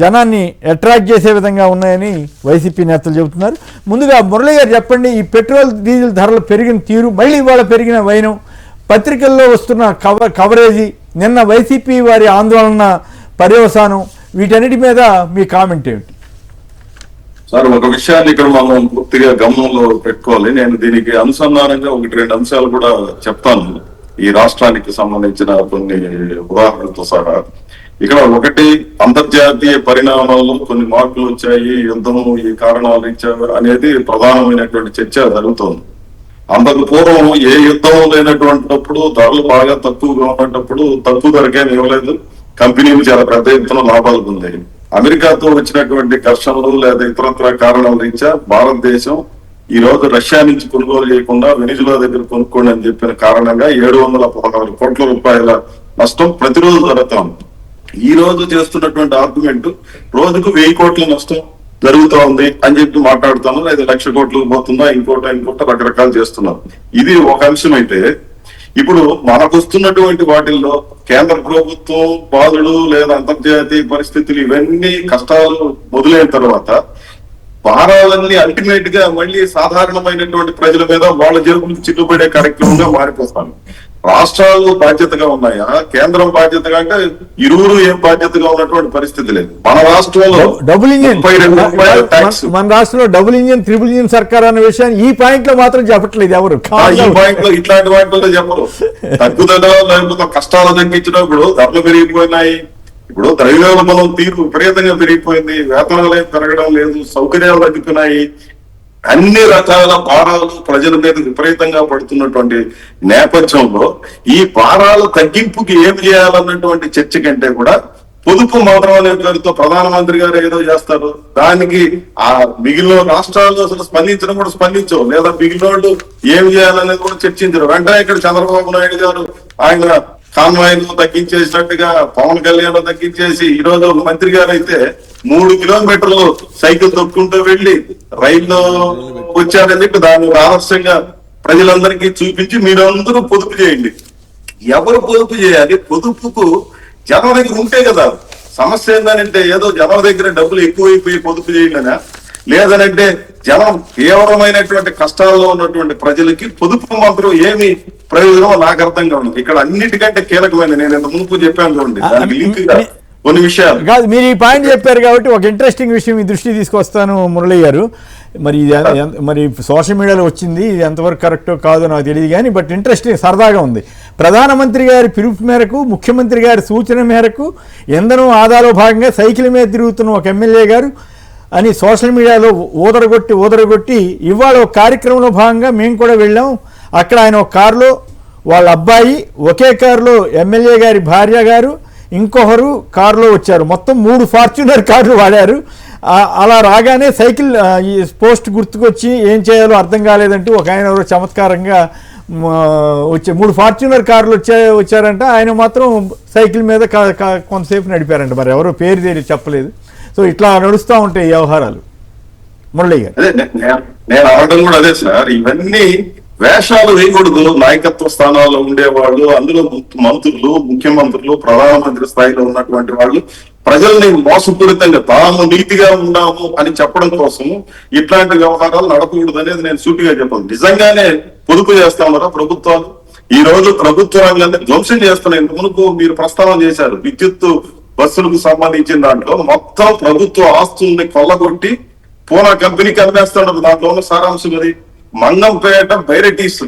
జనాన్ని అట్రాక్ట్ చేసే విధంగా ఉన్నాయని వైసీపీ నేతలు చెబుతున్నారు. ముందుగా మురళి గారు చెప్పండి, ఈ పెట్రోల్ డీజిల్ ధరలు పెరిగిన తీరు, మళ్ళీ ఇవాళ పెరిగిన వైనం, పత్రికల్లో వస్తున్న కవరేజీ, నిన్న వైసీపీ వారి ఆందోళన పర్యవసానం, వీటన్నిటి మీద మీ కామెంట్ ఏమిటి? సార్, ఒక విషయాన్ని ఇక్కడ మనం పూర్తిగా గమనంలో పెట్టుకోవాలి. నేను దీనికి అనుసంధానంగా 1-2 అంశాలు కూడా చెప్తాను, ఈ రాష్ట్రానికి సంబంధించిన కొన్ని ఉదాహరణలతో సహా. ఇక్కడ ఒకటి, అంతర్జాతీయ పరిణామాల్లో కొన్ని మార్పులు వచ్చాయి, యుద్ధము ఈ కారణాలు ఇచ్చారు అనేది ప్రధానమైనటువంటి చర్చ జరుగుతోంది. అంతకు పూర్వం ఏ యుద్ధం లేనటువంటిప్పుడు, ధరలు బాగా తక్కువగా ఉన్నప్పుడు తక్కువ ధరకే ఇవ్వలేదు, కంపెనీలు చాలా పెద్ద ఎత్తున లాభాలు పొందాయి. అమెరికాతో వచ్చినటువంటి ఘర్షణలు లేదా ఇతరత్ర కారణాల రీత్యా భారతదేశం ఈ రోజు రష్యా నుంచి కొనుగోలు చేయకుండా వెనిజులా దగ్గర కొనుక్కోండి అని చెప్పిన కారణంగా 716 కోట్ల రూపాయల నష్టం ప్రతిరోజు జరుగుతాం. ఈ రోజు చేస్తున్నటువంటి ఆర్గ్యుమెంట్ రోజుకు 1000 కోట్ల నష్టం జరుగుతూ ఉంది అని చెప్పి మాట్లాడుతాను, లేదా 1,00,000 కోట్లకు పోతుందా, ఇంకోట రకరకాలు చేస్తున్నారు. ఇది ఒక అంశం అయితే, ఇప్పుడు మనకు వస్తున్నటువంటి వాటిల్లో కేంద్ర ప్రభుత్వం బాధలు లేదా అంతర్జాతీయ పరిస్థితులు ఇవన్నీ కష్టాలు మొదలైన తర్వాత భారాలన్నీ అల్టిమేట్ గా మళ్ళీ సాధారణమైనటువంటి ప్రజల మీద వాళ్ళ జేబులకు చిక్కుపడే కార్యక్రమంగా మారిపోతాను. రాష్ట్రాలు బాధ్యతగా ఉన్నాయా, కేంద్రం బాధ్యతగా అంటే ఇరువురు ఏం బాధ్యతగా ఉన్నటువంటి పరిస్థితి లేదు. మన రాష్ట్రంలో డబుల్ ఇంజిన్, మన రాష్ట్రంలో డబుల్ ఇంజిన్, ట్రిపుల్ ఇంజిన్ సర్కార్ అనే విషయాన్ని ఈ పాయింట్ లో మాత్రం చెప్పట్లేదు ఎవరు. ఈ పాయింట్ లో ఇట్లాంటి వాటిలో చెప్పరు. తగ్గుదల లేకపోతే కష్టాలు తగ్గించినప్పుడు ధరలు పెరిగిపోయినాయి. ఇప్పుడు ద్రవ్యోల్బణం తీరు విపరీతంగా పెరిగిపోయింది, వేతనాలు ఏం పెరగడం లేదు, సౌకర్యాలు తగ్గుతున్నాయి, అన్ని రకాల భారాలు ప్రజల మీద విపరీతంగా పడుతున్నటువంటి నేపథ్యంలో ఈ భారాల తగ్గింపుకి ఏం చేయాలన్నటువంటి చర్చ కంటే కూడా పొదుపు మాత్రం అనే పేరుతో ప్రధానమంత్రి గారు ఏదో చేస్తారు, దానికి ఆ మిగిలిన రాష్ట్రాలు అసలు స్పందించడం కూడా స్పందించవు, లేదా మిగిలిన వాళ్ళు ఏం చేయాలనేది కూడా చర్చించరు. వెంటనే ఇక్కడ చంద్రబాబు నాయుడు గారు ఆయన కాన్వాయ్ను తగ్గించేసినట్టుగా పవన్ కళ్యాణ్ తగ్గించేసి, ఈ రోజు ఒక మంత్రి గారు అయితే 3 కిలోమీటర్లు సైకిల్ తొక్కుంటూ వెళ్లి రైల్లో వచ్చారని చెప్పి దాన్ని ఆదర్శంగా ప్రజలందరికీ చూపించి మీరందరూ పొదుపు చేయండి. ఎవరు పొదుపు చేయాలి? పొదుపుకు జనం దగ్గర ఉంటే కదా. సమస్య ఏంటంటే ఏదో జనం దగ్గర డబ్బులు ఎక్కువైపోయి పొదుపు చేయాలనా, లేదనంటే జనం తీవ్రమైనటువంటి కష్టాల్లో ఉన్నటువంటి ప్రజలకి పొదుపు మాత్రం ఏమి ప్రయోజనం నాకు అర్థంగా ఉంది. ఇక్కడ అన్నిటికంటే కీలకమైన, నేను ఇంత మునుపు చెప్పాను చూడండి, దానికి లింక్ కొన్ని విషయాలు. కాదు, మీరు ఈ పాయింట్ చెప్పారు కాబట్టి ఒక ఇంట్రెస్టింగ్ విషయం మీ దృష్టి తీసుకొస్తాను మురళి గారు. మరి ఇది మరి సోషల్ మీడియాలో వచ్చింది, ఇది ఎంతవరకు కరెక్టో కాదో నాకు తెలియదు కానీ బట్ ఇంట్రెస్టింగ్, సరదాగా ఉంది. ప్రధానమంత్రి గారి పిలుపు మేరకు, ముఖ్యమంత్రి గారి సూచన మేరకు ఇంధనం ఆదాలో భాగంగా సైకిల్ మీద తిరుగుతున్న ఒక ఎమ్మెల్యే గారు అని సోషల్ మీడియాలో ఊదరగొట్టి ఇవాళ ఒక కార్యక్రమంలో భాగంగా మేము కూడా వెళ్ళాం. అక్కడ ఆయన ఒక కారులో, వాళ్ళ అబ్బాయి ఒకే కారులో, ఎమ్మెల్యే గారి భార్య గారు ఇంకొకరు కారులో వచ్చారు. మొత్తం 3 ఫార్చ్యూనర్ కార్లు వాడారు. అలా రాగానే సైకిల్ ఈ పోస్ట్ గుర్తుకొచ్చి ఏం చేయాలో అర్థం కాలేదంటూ ఒక ఆయన ఎవరో చమత్కారంగా వచ్చే 3 ఫార్చ్యూనర్ కార్లు వచ్చారంట. ఆయన మాత్రం సైకిల్ మీద కొంతసేపు నడిపారంట. మరి ఎవరో పేరు తెలియదు, చెప్పలేదు. సో ఇట్లా నడుస్తూ ఉంటాయి వ్యవహారాలు. మురళి గారు, అదే నేను అనడం కూడా అదే సార్, ఇవన్నీ వేషాలు వేయకూడదు. నాయకత్వ స్థానాల్లో ఉండేవాళ్ళు, అందులో మంత్రులు, ముఖ్యమంత్రులు, ప్రధానమంత్రి స్థాయిలో ఉన్నటువంటి వాళ్ళు ప్రజల్ని మోసపూరితంగా తాము నీతిగా ఉన్నాము అని చెప్పడం కోసం ఇట్లాంటి వ్యవహారాలు నడపకూడదు అనేది నేను సూటిగా చెప్పాను. నిజంగానే పొదుపు చేస్తా ఉన్నారా ప్రభుత్వాలు? ఈ రోజు ప్రభుత్వ రంగాన్ని ధ్వంసం చేస్తున్నాయి. ఇంత మునుపు మీరు ప్రస్తావన చేశారు, విద్యుత్ బస్సులకు సంబంధించిన దాంట్లో మొత్తం ప్రభుత్వ ఆస్తుల్ని కొల్లగొట్టి పూనా కంపెనీకి అమ్మేస్తున్నారు. దాంట్లో ఉన్న సారాంశం అది. మంగంపేట బైరటీస్,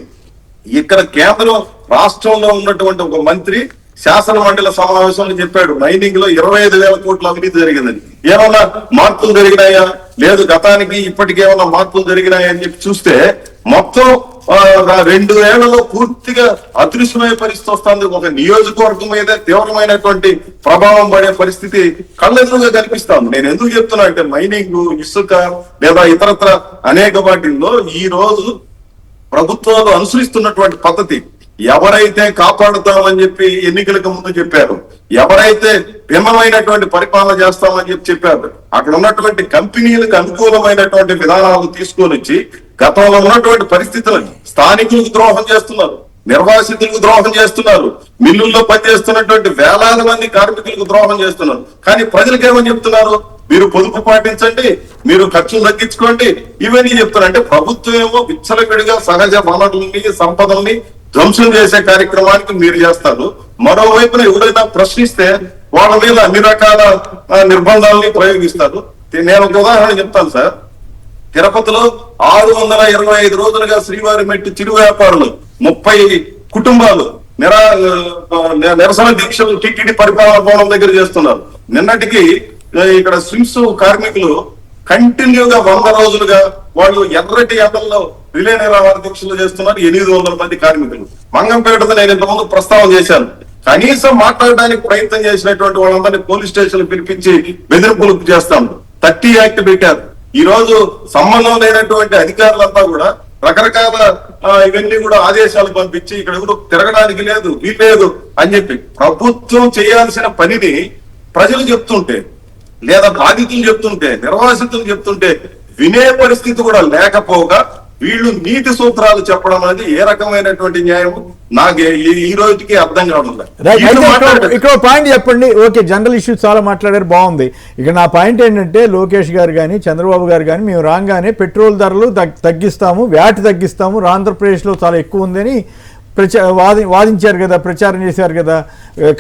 ఇక్కడ కేంద్రం రాష్ట్రంలో ఉన్నటువంటి ఒక మంత్రి శాసన మండలి సమావేశంలో చెప్పాడు, మైనింగ్ లో 25,000 కోట్ల అవినీతి జరిగిందని. ఏమన్నా మార్పులు జరిగినాయా? లేదు. గతానికి ఇప్పటికి ఏమన్నా మార్పులు జరిగినాయా అని చెప్పి చూస్తే మొత్తం 2 ఏళ్లలో పూర్తిగా అదృశ్యమయ్యే పరిస్థితి వస్తుంది. ఒక నియోజకవర్గం మీద తీవ్రమైనటువంటి ప్రభావం పడే పరిస్థితి కళ్ళెదురుగా కనిపిస్తాను. నేను ఎందుకు చెప్తున్నా అంటే మైనింగ్, ఇసుక లేదా ఇతరత్ర అనేక వాటిల్లో ఈ రోజు ప్రభుత్వాలు అనుసరిస్తున్నటువంటి పద్ధతి, ఎవరైతే కాపాడుతామని చెప్పి ఎన్నికలకు ముందు చెప్పారు, ఎవరైతే భిన్నమైనటువంటి పరిపాలన చేస్తామని చెప్పారు, అక్కడ ఉన్నటువంటి కంపెనీలకు అనుకూలమైనటువంటి విధానాలను తీసుకొని వచ్చి గతంలో ఉన్నటువంటి పరిస్థితులను స్థానికులకు ద్రోహం చేస్తున్నారు, నిర్వాసితులకు ద్రోహం చేస్తున్నారు, మిల్లుల్లో పనిచేస్తున్నటువంటి వేలాది మంది కార్మికులకు ద్రోహం చేస్తున్నారు. కానీ ప్రజలకు ఏమని చెప్తున్నారు? మీరు పొదుపు పాటించండి, మీరు ఖర్చులు తగ్గించుకోండి, ఇవన్నీ చెప్తున్నారు. అంటే ప్రభుత్వం ఏమో విచ్చలవిడిగా సహజ వనరుల్ని, సంపదల్ని ధ్వంసం చేసే కార్యక్రమానికి మీరు చేస్తారు. మరోవైపున ఎవరైనా ప్రశ్నిస్తే వాళ్ళ మీద అన్ని రకాల నిర్బంధాలని ప్రయోగిస్తారు. నేను ఒక ఉదాహరణ చెప్తాను సార్. తిరుపతిలో 625 రోజులుగా శ్రీవారి మెట్టి చిరు వ్యాపారులు 30 కుటుంబాలు నిరసన దీక్షలు టీటీడీ పరిపాలన భవనం దగ్గర చేస్తున్నారు. నిన్నటికి ఇక్కడ స్విమ్స్ కార్మికులు కంటిన్యూగా 100 రోజులుగా వాళ్ళు ఎర్రటి ఎండల్లో రిలే నిరాహార దీక్షలు చేస్తున్నారు. 800 మంది కార్మికులు. మంగంపేటతో నేను ఇంతకుముందు ప్రస్తావన చేశాను. కనీసం మాట్లాడడానికి ప్రయత్నం చేసినటువంటి వాళ్ళందరినీ పోలీస్ స్టేషన్ పిలిపించి బెదిరింపులకు చేస్తాం. 30 యాక్ట్ పెట్టారు. ఈ రోజు సంబంధం లేనటువంటి అధికారులంతా కూడా రకరకాల ఇవన్నీ కూడా ఆదేశాలు పంపించి ఇక్కడ ఎవరు తిరగడానికి లేదు, వీల్లేదు అని చెప్పి ప్రభుత్వం చేయాల్సిన పనిని ప్రజలు చెప్తుంటే, లేదా బాధితులు చెప్తుంటే, నిర్వాసితులు చెప్తుంటే వినే పరిస్థితి కూడా లేకపోగా వీళ్ళు నీతి సూత్రాలు చెప్పడం అనేది ఏ రకమైనటువంటి న్యాయం నాకు ఈ రోజుకి అర్థం కావడం లేదు. ఇక్కడ పాయింట్ చెప్పండి. ఓకే, జనరల్ ఇష్యూస్ చాలా మాట్లాడారు, బాగుంది. ఇక నా పాయింట్ ఏంటంటే, లోకేష్ గారు కానీ చంద్రబాబు గారు కానీ మేము రాగానే పెట్రోల్ ధరలు తగ్గిస్తాము, వ్యాట్ తగ్గిస్తాము, ఆంధ్రప్రదేశ్లో చాలా ఎక్కువ ఉందని వాదించారు కదా, ప్రచారం చేశారు కదా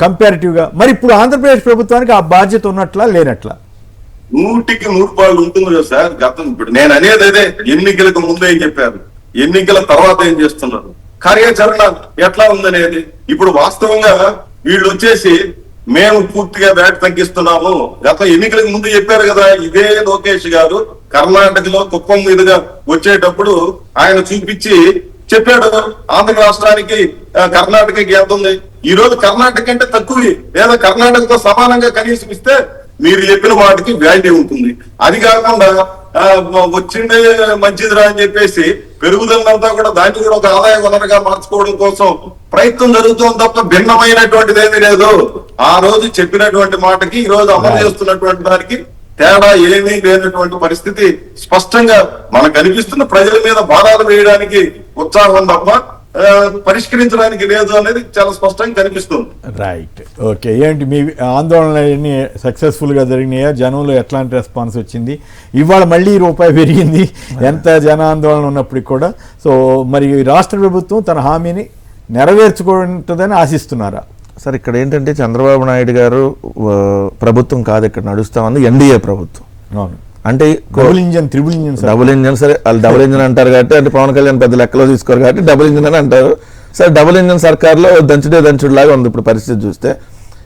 కంపారిటివ్గా. మరి ఇప్పుడు ఆంధ్రప్రదేశ్ ప్రభుత్వానికి ఆ బాధ్యత ఉన్నట్లా లేనట్లా? 100కి 100 ఉంటుంది కదా సార్. గతం ఇప్పుడు నేను అనేది అదే, ఎన్నికలకు ముందు ఏం చెప్పారు, ఎన్నికల తర్వాత ఏం చేస్తున్నారు, కార్యాచరణ ఎట్లా ఉందనేది. ఇప్పుడు వాస్తవంగా వీళ్ళు వచ్చేసి మేము పూర్తిగా వ్యాట్ తగ్గిస్తున్నాము, గత ఎన్నికలకు ముందు చెప్పారు కదా. ఇదే లోకేష్ గారు కర్ణాటకలో కుప్పం మీదుగా వచ్చేటప్పుడు ఆయన చూపించి చెప్పాడు, ఆంధ్ర రాష్ట్రానికి కర్ణాటకకి ఎంత ఉంది. ఈ రోజు కర్ణాటక అంటే తక్కువ, లేదా కర్ణాటకతో సమానంగా కనీసం ఇస్తే మీరు చెప్పిన వాటికి వాల్యూ ఉంటుంది. అది కాకుండా వచ్చిందే మంచిదిరా అని చెప్పేసి పెరుగుదలంతా కూడా దాన్ని కూడా ఒక ఆదాయ వనరుగా మార్చుకోవడం కోసం ప్రయత్నం జరుగుతుంది తప్ప భిన్నమైనటువంటిది ఏమీ లేదు. ఆ రోజు చెప్పినటువంటి మాటకి ఈ రోజు అమలు చేస్తున్నటువంటి దానికి తేడా ఏమీ లేనటువంటి పరిస్థితి స్పష్టంగా మనకు అనిపిస్తున్న. ప్రజల మీద భారాలు వేయడానికి ఉత్సాహం తప్ప పరిష్కరించడానికి లేదు అనేది చాలా స్పష్టంగా కనిపిస్తుంది. Right, okay. ఏంటి మీ ఆందోళనలు సక్సెస్ఫుల్గా జరిగినాయా? జనంలో ఎట్లాంటి రెస్పాన్స్ వచ్చింది? ఇవాళ మళ్ళీ రూపాయి పెరిగింది, ఎంత జన ఆందోళన ఉన్నప్పటికి కూడా. సో మరి రాష్ట్ర ప్రభుత్వం తన హామీని నెరవేర్చుకుంటుందని ఆశిస్తున్నారా? సార్ ఇక్కడ ఏంటంటే చంద్రబాబు నాయుడు గారు ప్రభుత్వం కాదు ఇక్కడ నడుస్తామంది ఎన్డీఏ ప్రభుత్వం. అవును, అంటే double engine triple engine double engine, సరే వాళ్ళు డబుల్ ఇంజన్ అంటారు కాబట్టి, అంటే పవన్ కళ్యాణ్ పెద్ద లెక్కలో తీసుకోరు కాబట్టి డబుల్ ఇంజన్ అని అంటారు. సరే డబుల్ ఇంజన్ సర్కార్లో దంచుడే దంచుడులాగా ఉంది ఇప్పుడు పరిస్థితి చూస్తే.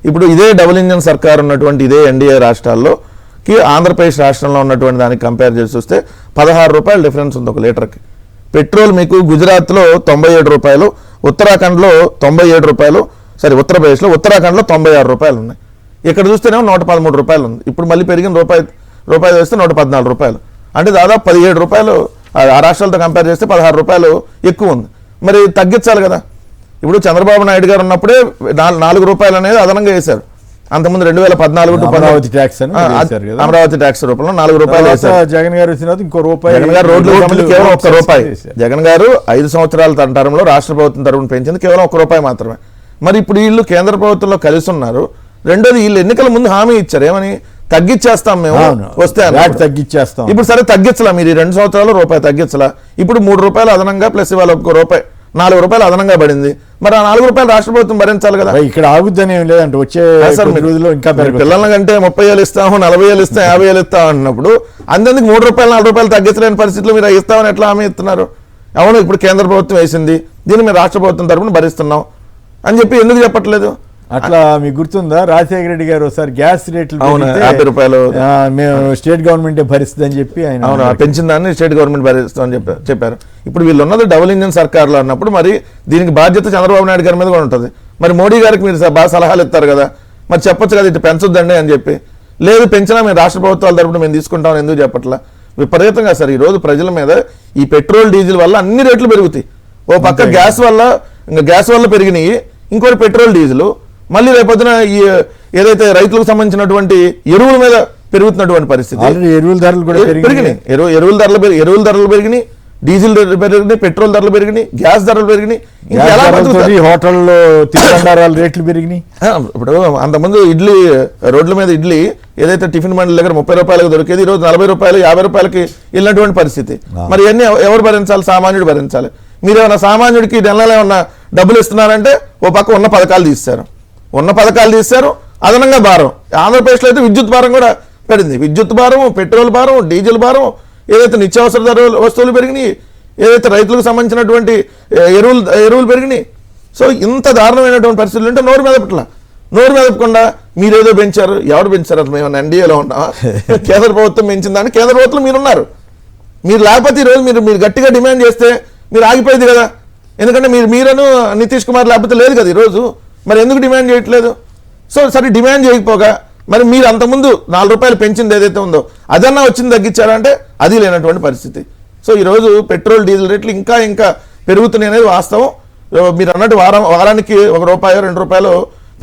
ఇప్పుడు ఇదే డబుల్ ఇంజన్ సర్కార్ ఉన్నటువంటి ఇదే ఎన్డీఏ రాష్ట్రాల్లోకి ఆంధ్రప్రదేశ్ రాష్ట్రంలో ఉన్నటువంటి దానికి కంపేర్ చేసి చూస్తే 16 రూపాయలు డిఫరెన్స్ ఉంది ఒక లీటర్కి. పెట్రోల్ మీకు గుజరాత్లో 97 రూపాయలు, ఉత్తరాఖండ్లో 97 రూపాయలు, సరే ఉత్తరప్రదేశ్లో ఉత్తరాఖండ్లో 96 రూపాయలు ఉన్నాయి. ఇక్కడ చూస్తేనేమో 113 రూపాయలు ఉంది. ఇప్పుడు మళ్ళీ పెరిగిన రూపాయలు వేస్తే 114 రూపాయలు, అంటే దాదాపు 17 రూపాయలు ఆ రాష్ట్రాలతో కంపేర్ చేస్తే 16 రూపాయలు ఎక్కువ ఉంది. మరి తగ్గించాలి కదా. ఇప్పుడు చంద్రబాబు నాయుడు గారు ఉన్నప్పుడే 4 రూపాయలు అనేది అదనంగా వేశారు. అంతకుముందు 2014 అమరావతి ట్యాక్స్ అని అమరావతి ట్యాక్స్ రూపంలో 4 రూపాయలు వేశారు. జగన్ గారు వచ్చిన తర్వాత ఇంకో రూపాయి. జగన్ గారు రోడ్లు కేవలం 1 రూపాయి. జగన్ గారు 5 సంవత్సరాల టర్మ్లో రాష్ట్ర ప్రభుత్వం తరపున పెంచింది కేవలం 1 రూపాయి మాత్రమే. మరి ఇప్పుడు వీళ్ళు కేంద్ర ప్రభుత్వంలో కలిసి ఉన్నారు. రెండోది వీళ్ళు ఎన్నికల ముందు హామీ ఇచ్చారు, ఏమని తగ్గించేస్తాం మేము వస్తే తగ్గించేస్తాం. ఇప్పుడు సరే తగ్గించలా, మీరు 2 సంవత్సరాలు రూపాయి తగ్గించలా. ఇప్పుడు 3 రూపాయలు అదనంగా ప్లస్ ఇవాళ 1 రూపాయి 4 రూపాయలు అదనంగా పడింది. మరి ఆ 4 రూపాయలు రాష్ట్ర ప్రభుత్వం భరించాలి కదా. ఇక్కడ ఆగుద్దని ఏం లేదంటే వచ్చే రోజుల్లో ఇంకా పిల్లల కంటే 30,000 ఇస్తాము, 40,000 ఇస్తాం, 50,000 ఇస్తాం అన్నప్పుడు అంతేందుకు 3 రూపాయలు 4 రూపాయలు తగ్గించలేని పరిస్థితుల్లో మీరు ఇస్తామని ఎట్లా హామీ ఇస్తున్నారు? అవును, ఇప్పుడు కేంద్ర ప్రభుత్వం వేసింది, దీన్ని మేము రాష్ట్ర ప్రభుత్వం తరపున భరిస్తున్నాం అని చెప్పి ఎందుకు చెప్పట్లేదు? అట్లా మీకు గుర్తుందా, రాజశేఖర రెడ్డి గారు ఒకసారి గ్యాస్ రేట్లు 50 రూపాయలు మేము స్టేట్ గవర్నమెంటే భరిస్తుందని చెప్పి ఆయన పెంచిన దాన్ని స్టేట్ గవర్నమెంట్ భరిస్తామని చెప్పారు. ఇప్పుడు వీళ్ళు ఉన్నది డబుల్ ఇంజన్ సర్కార్లో అన్నప్పుడు మరి దీనికి బాధ్యత చంద్రబాబు నాయుడు గారి మీద కూడా ఉంటుంది. మరి మోడీ గారికి మీరు బాగా సలహాలు ఇస్తారు కదా, మరి చెప్పొచ్చు కదా ఇటు పెంచొద్దండి అని చెప్పి. లేదు పెంచినా మేము రాష్ట్ర ప్రభుత్వాల తరపున మేము తీసుకుంటామని ఎందుకు చెప్పట్లా? విపరీతంగా సార్ ఈరోజు ప్రజల మీద ఈ పెట్రోల్ డీజిల్ వల్ల అన్ని రేట్లు పెరుగుతాయి. ఓ పక్క గ్యాస్ వల్ల పెరిగినాయి, ఇంకోటి పెట్రోల్ డీజిల్, మళ్ళీ రేపొద్దున ఈ ఏదైతే రైతులకు సంబంధించినటువంటి ఎరువుల మీద పెరుగుతున్నటువంటి పరిస్థితి. ఎరువుల ధరలు కూడా పెరిగినాయి, ఎరువుల ధరలు పెరిగినాయి, డీజిల్ పెరిగినాయి, పెట్రోల్ ధరలు పెరిగినాయి, గ్యాస్ ధరలు పెరిగినాయి, హోటల్లో తినుబండారాల రేట్లు పెరిగినాయి. ఇప్పుడు అంతకుముందు ఇడ్లీ రోడ్ల మీద ఇడ్లీ ఏదైతే టిఫిన్ బండ్ల దగ్గర 30 రూపాయలకు దొరికేది ఈరోజు 40 రూపాయలు 50 రూపాయలకి వెళ్ళినటువంటి పరిస్థితి. మరి ఇవన్నీ ఎవరు భరించాలి? సామాన్యుడు భరించాలి. మీరు ఏమైనా సామాన్యుడికి నెలలో ఏమన్నా డబ్బులు ఇస్తున్నారంటే ఓ పక్క ఉన్న పథకాలు తీస్తారు, అదనంగా భారం. ఆంధ్రప్రదేశ్లో అయితే విద్యుత్ భారం కూడా పెరిగింది. విద్యుత్ భారం, పెట్రోల్ భారం, డీజిల్ భారం, ఏదైతే నిత్యావసర వస్తువులు పెరిగినాయి, ఏదైతే రైతులకు సంబంధించినటువంటి ఎరువులు పెరిగినాయి. సో ఇంత దారుణమైనటువంటి పరిస్థితులు ఉంటే నోరు మెదపకుండా మీరేదో పెంచారు. ఎవరు పెంచారు? అది మేము ఎన్డీఏలో ఉన్నామా? కేంద్ర ప్రభుత్వం పెంచిన దాన్ని కేంద్ర ప్రభుత్వం మీరున్నారు. మీరు లేకపోతే ఈరోజు మీరు గట్టిగా డిమాండ్ చేస్తే మీరు ఆగిపోయేది కదా. ఎందుకంటే మీరను నితీష్ కుమార్ లేకపోతే లేదు కదా ఈరోజు. మరి ఎందుకు డిమాండ్ చేయట్లేదు? సో సరే డిమాండ్ చేయకపోగా మరి మీరు అంతకుముందు 4 రూపాయలు పెంచింది ఏదైతే ఉందో అదన్నా వచ్చింది తగ్గించారంటే అది లేనటువంటి పరిస్థితి. సో ఈరోజు పెట్రోల్ డీజిల్ రేట్లు ఇంకా పెరుగుతున్నాయి అనేది వాస్తవం. మీరు అన్నట్టు వారానికి 1 రూపాయో 2 రూపాయలు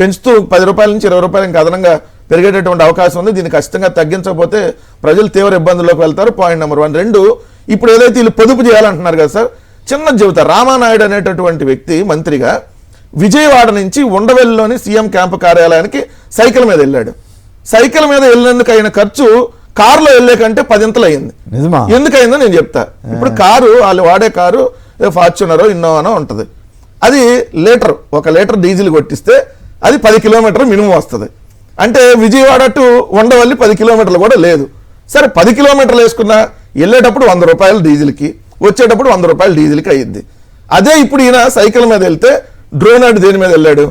పెంచుతూ 10 రూపాయల నుంచి 20 రూపాయలు ఇంకా అదనంగా పెరిగేటటువంటి అవకాశం ఉంది. దీన్ని ఖచ్చితంగా తగ్గించకపోతే ప్రజలు తీవ్ర ఇబ్బందుల్లోకి వెళ్తారు. Point number 1. 2, ఇప్పుడు ఏదైతే వీళ్ళు పొదుపు చేయాలంటున్నారు కదా సార్, చిన్న జీవిత రామానాయుడు అనేటటువంటి వ్యక్తి మంత్రిగా విజయవాడ నుంచి ఉండవెల్లిలోని సీఎం క్యాంపు కార్యాలయానికి సైకిల్ మీద వెళ్ళాడు. సైకిల్ మీద వెళ్ళినందుకు అయిన ఖర్చు కారులో వెళ్ళే కంటే 10 అయింది. ఎందుకైందో నేను చెప్తా. ఇప్పుడు వాళ్ళు వాడే కారు ఫార్చునరో ఇన్నోవానో ఉంటుంది. అది 1 లీటర్ డీజిల్ కొట్టిస్తే అది 10 కిలోమీటర్లు మినిమం వస్తుంది. అంటే విజయవాడ టు ఉండవల్లి 10 కిలోమీటర్లు కూడా లేదు. సరే 10 కిలోమీటర్లు వేసుకున్నా వెళ్ళేటప్పుడు 100 రూపాయలు డీజిల్కి, వచ్చేటప్పుడు 100 రూపాయలు డీజిల్కి అయ్యింది. అదే ఇప్పుడు ఈయన సైకిల్ మీద వెళ్తే డ్రోన్ దేని మీద వెళ్ళాడు?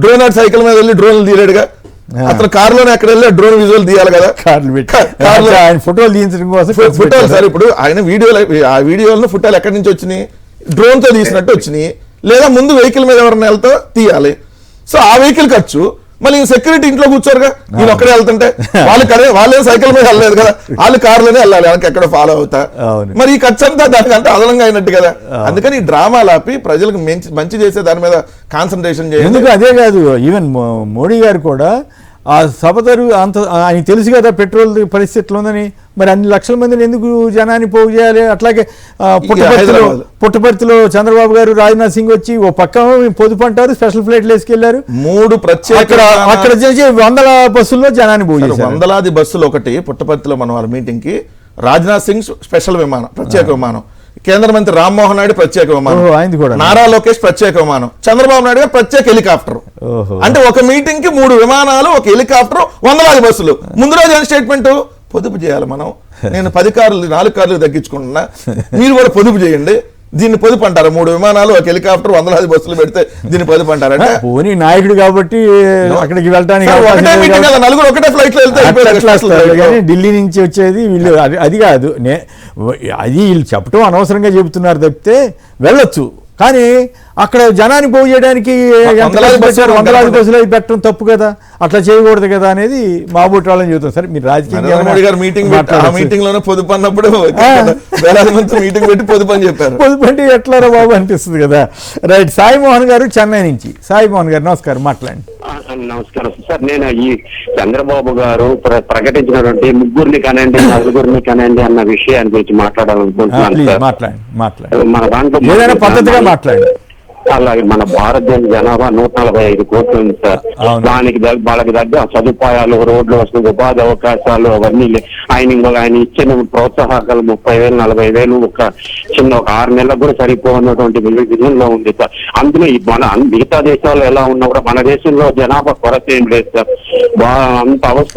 డ్రోన్ సైకిల్ మీద వెళ్ళి డ్రోన్లు తీయలేడుగా. అతను కారులోనే ఎక్కడ వెళ్ళి డ్రోన్ విజువల్ తీయాలి కదా. ఫోటోలు తీయించడం కోసం ఫోటోలు సార్ ఇప్పుడు ఆయన వీడియోలను ఫోటోలు ఎక్కడి నుంచి వచ్చినాయి? డ్రోన్ తో తీసినట్టు వచ్చినాయి. లేదా ముందు వెహికల్ మీద ఎవరైనా వెళ్తా తీయాలి. సో ఆ వెహికల్ ఖర్చు మళ్ళీ సెక్యూరిటీ ఇంట్లో కూర్చోరుగా. నేను ఒక్కడే వెళ్తుంటే వాళ్ళే సైకిల్ మీద వెళ్ళలేదు కదా, వాళ్ళు కారులోనే వెళ్ళాలి, వాళ్ళకి ఎక్కడ ఫాలో అవుతా. మరి ఈ ఖర్చు అంతా దానికంటే అదనంగా అయినట్టు కదా. అందుకని ఈ డ్రామాలు ఆపి ప్రజలకు మంచి చేసే దాని మీద కాన్సన్ట్రేషన్ చేయాలి. ఎందుకు అదే కాదు, ఈవెన్ మోడీ గారు కూడా ఆ సభతరు అంత ఆయన తెలుసు కదా పెట్రోల్ పరిస్థితులు ఉందని, మరి అన్ని లక్షల మందిని ఎందుకు జనాన్ని పోగు చేయాలి? అట్లాగే పుట్టపర్తిలో చంద్రబాబు గారు రాజ్నాథ్ సింగ్ వచ్చి ఓ పక్క పొదుపు అంటారు, స్పెషల్ ఫ్లైట్లు వేసుకెళ్లారు. 3 ప్రత్యేక అక్కడ చేసి 100 బస్సుల్లో జనాన్ని పోగు చేశారు. 100 బస్సులు. ఒకటి పుట్టపర్తిలో మన వాళ్ళ మీటింగ్ కి రాజ్నాథ్ సింగ్ స్పెషల్ విమానం, ప్రత్యేక విమానం. కేంద్ర మంత్రి రామ్మోహన్ నాయుడు ప్రత్యేక విమానం, ఆయనది కూడా నారా లోకేష్ ప్రత్యేక విమానం, చంద్రబాబు నాయుడు గారు ప్రత్యేక హెలికాప్టర్. అంటే ఒక మీటింగ్ కి 3 విమానాలు, ఒక హెలికాప్టర్, 100 బస్సులు. ముందు రోజు ఏం స్టేట్మెంట్? పొదుపు చేయాలి మనం. నేను 10 కార్లు 4 కార్లు తగ్గించుకుంటున్నా, మీరు కూడా పొదుపు చేయండి. దీన్ని పొదుపు అంటారు. 3 విమానాలు, ఒక హెలికాప్టర్, 100 బస్సులు పెడితే దీన్ని పొదుపు అంటారంటే పోనీ నాయకుడు కాబట్టి అక్కడికి వెళ్ళడానికి నలుగురు ఒకటే ఫ్లైట్ లో వెళ్తే ఢిల్లీ నుంచి వచ్చేది వీళ్ళు అది కాదు. అది వీళ్ళు చెప్పడం అనవసరంగా చెబుతున్నారు తప్పితే వెళ్ళొచ్చు. కానీ అక్కడ జనాన్ని పోగు చేయడానికి 100 బస్సులు పెట్టడం తప్పు కదా, అట్లా చేయకూడదు కదా అనేది మా బోటి వాళ్ళని చెబుతాం. సరే మీరు రాజకీయ మీటింగ్ లోనే పొదుపు అన్నప్పుడు మీటింగ్ పెట్టి పొదుపు అని చెప్పారు. పొదుపు అంటే ఎట్లారా బాబు అనిపిస్తుంది కదా. రైట్, సాయి మోహన్ గారు చెన్నై నుంచి. సాయి మోహన్ గారు నమస్కారం, మాట్లాడండి. నమస్కారం సార్. నేను ఈ చంద్రబాబు గారు ప్రకటించినటువంటి 3 కానండి 4 కానండి అన్న విషయాన్ని గురించి మాట్లాడాలనుకుంటున్నాను. మాట్లాడండి, మన దాంట్లో ఏదైనా పద్ధతిగా మాట్లాడండి. అలాగే మన భారతదేశ జనాభా 145 కోట్లు ఉంది సార్. దానికి వాళ్ళకి దగ్గర సదుపాయాలు, రోడ్లు, వస్తుంది ఉపాధి అవకాశాలు అవన్నీ ఆయన ఇచ్చిన ప్రోత్సాహకాలు 30,000 40,000 ఒక 6 నెలలకు కూడా సరిపోన్నటువంటి విధంలో ఉంది సార్. అందులో మన మిగతా దేశాలు ఎలా ఉన్నా కూడా మన దేశంలో జనాభా కొరత ఏం లేదు సార్. అంత అవస్థ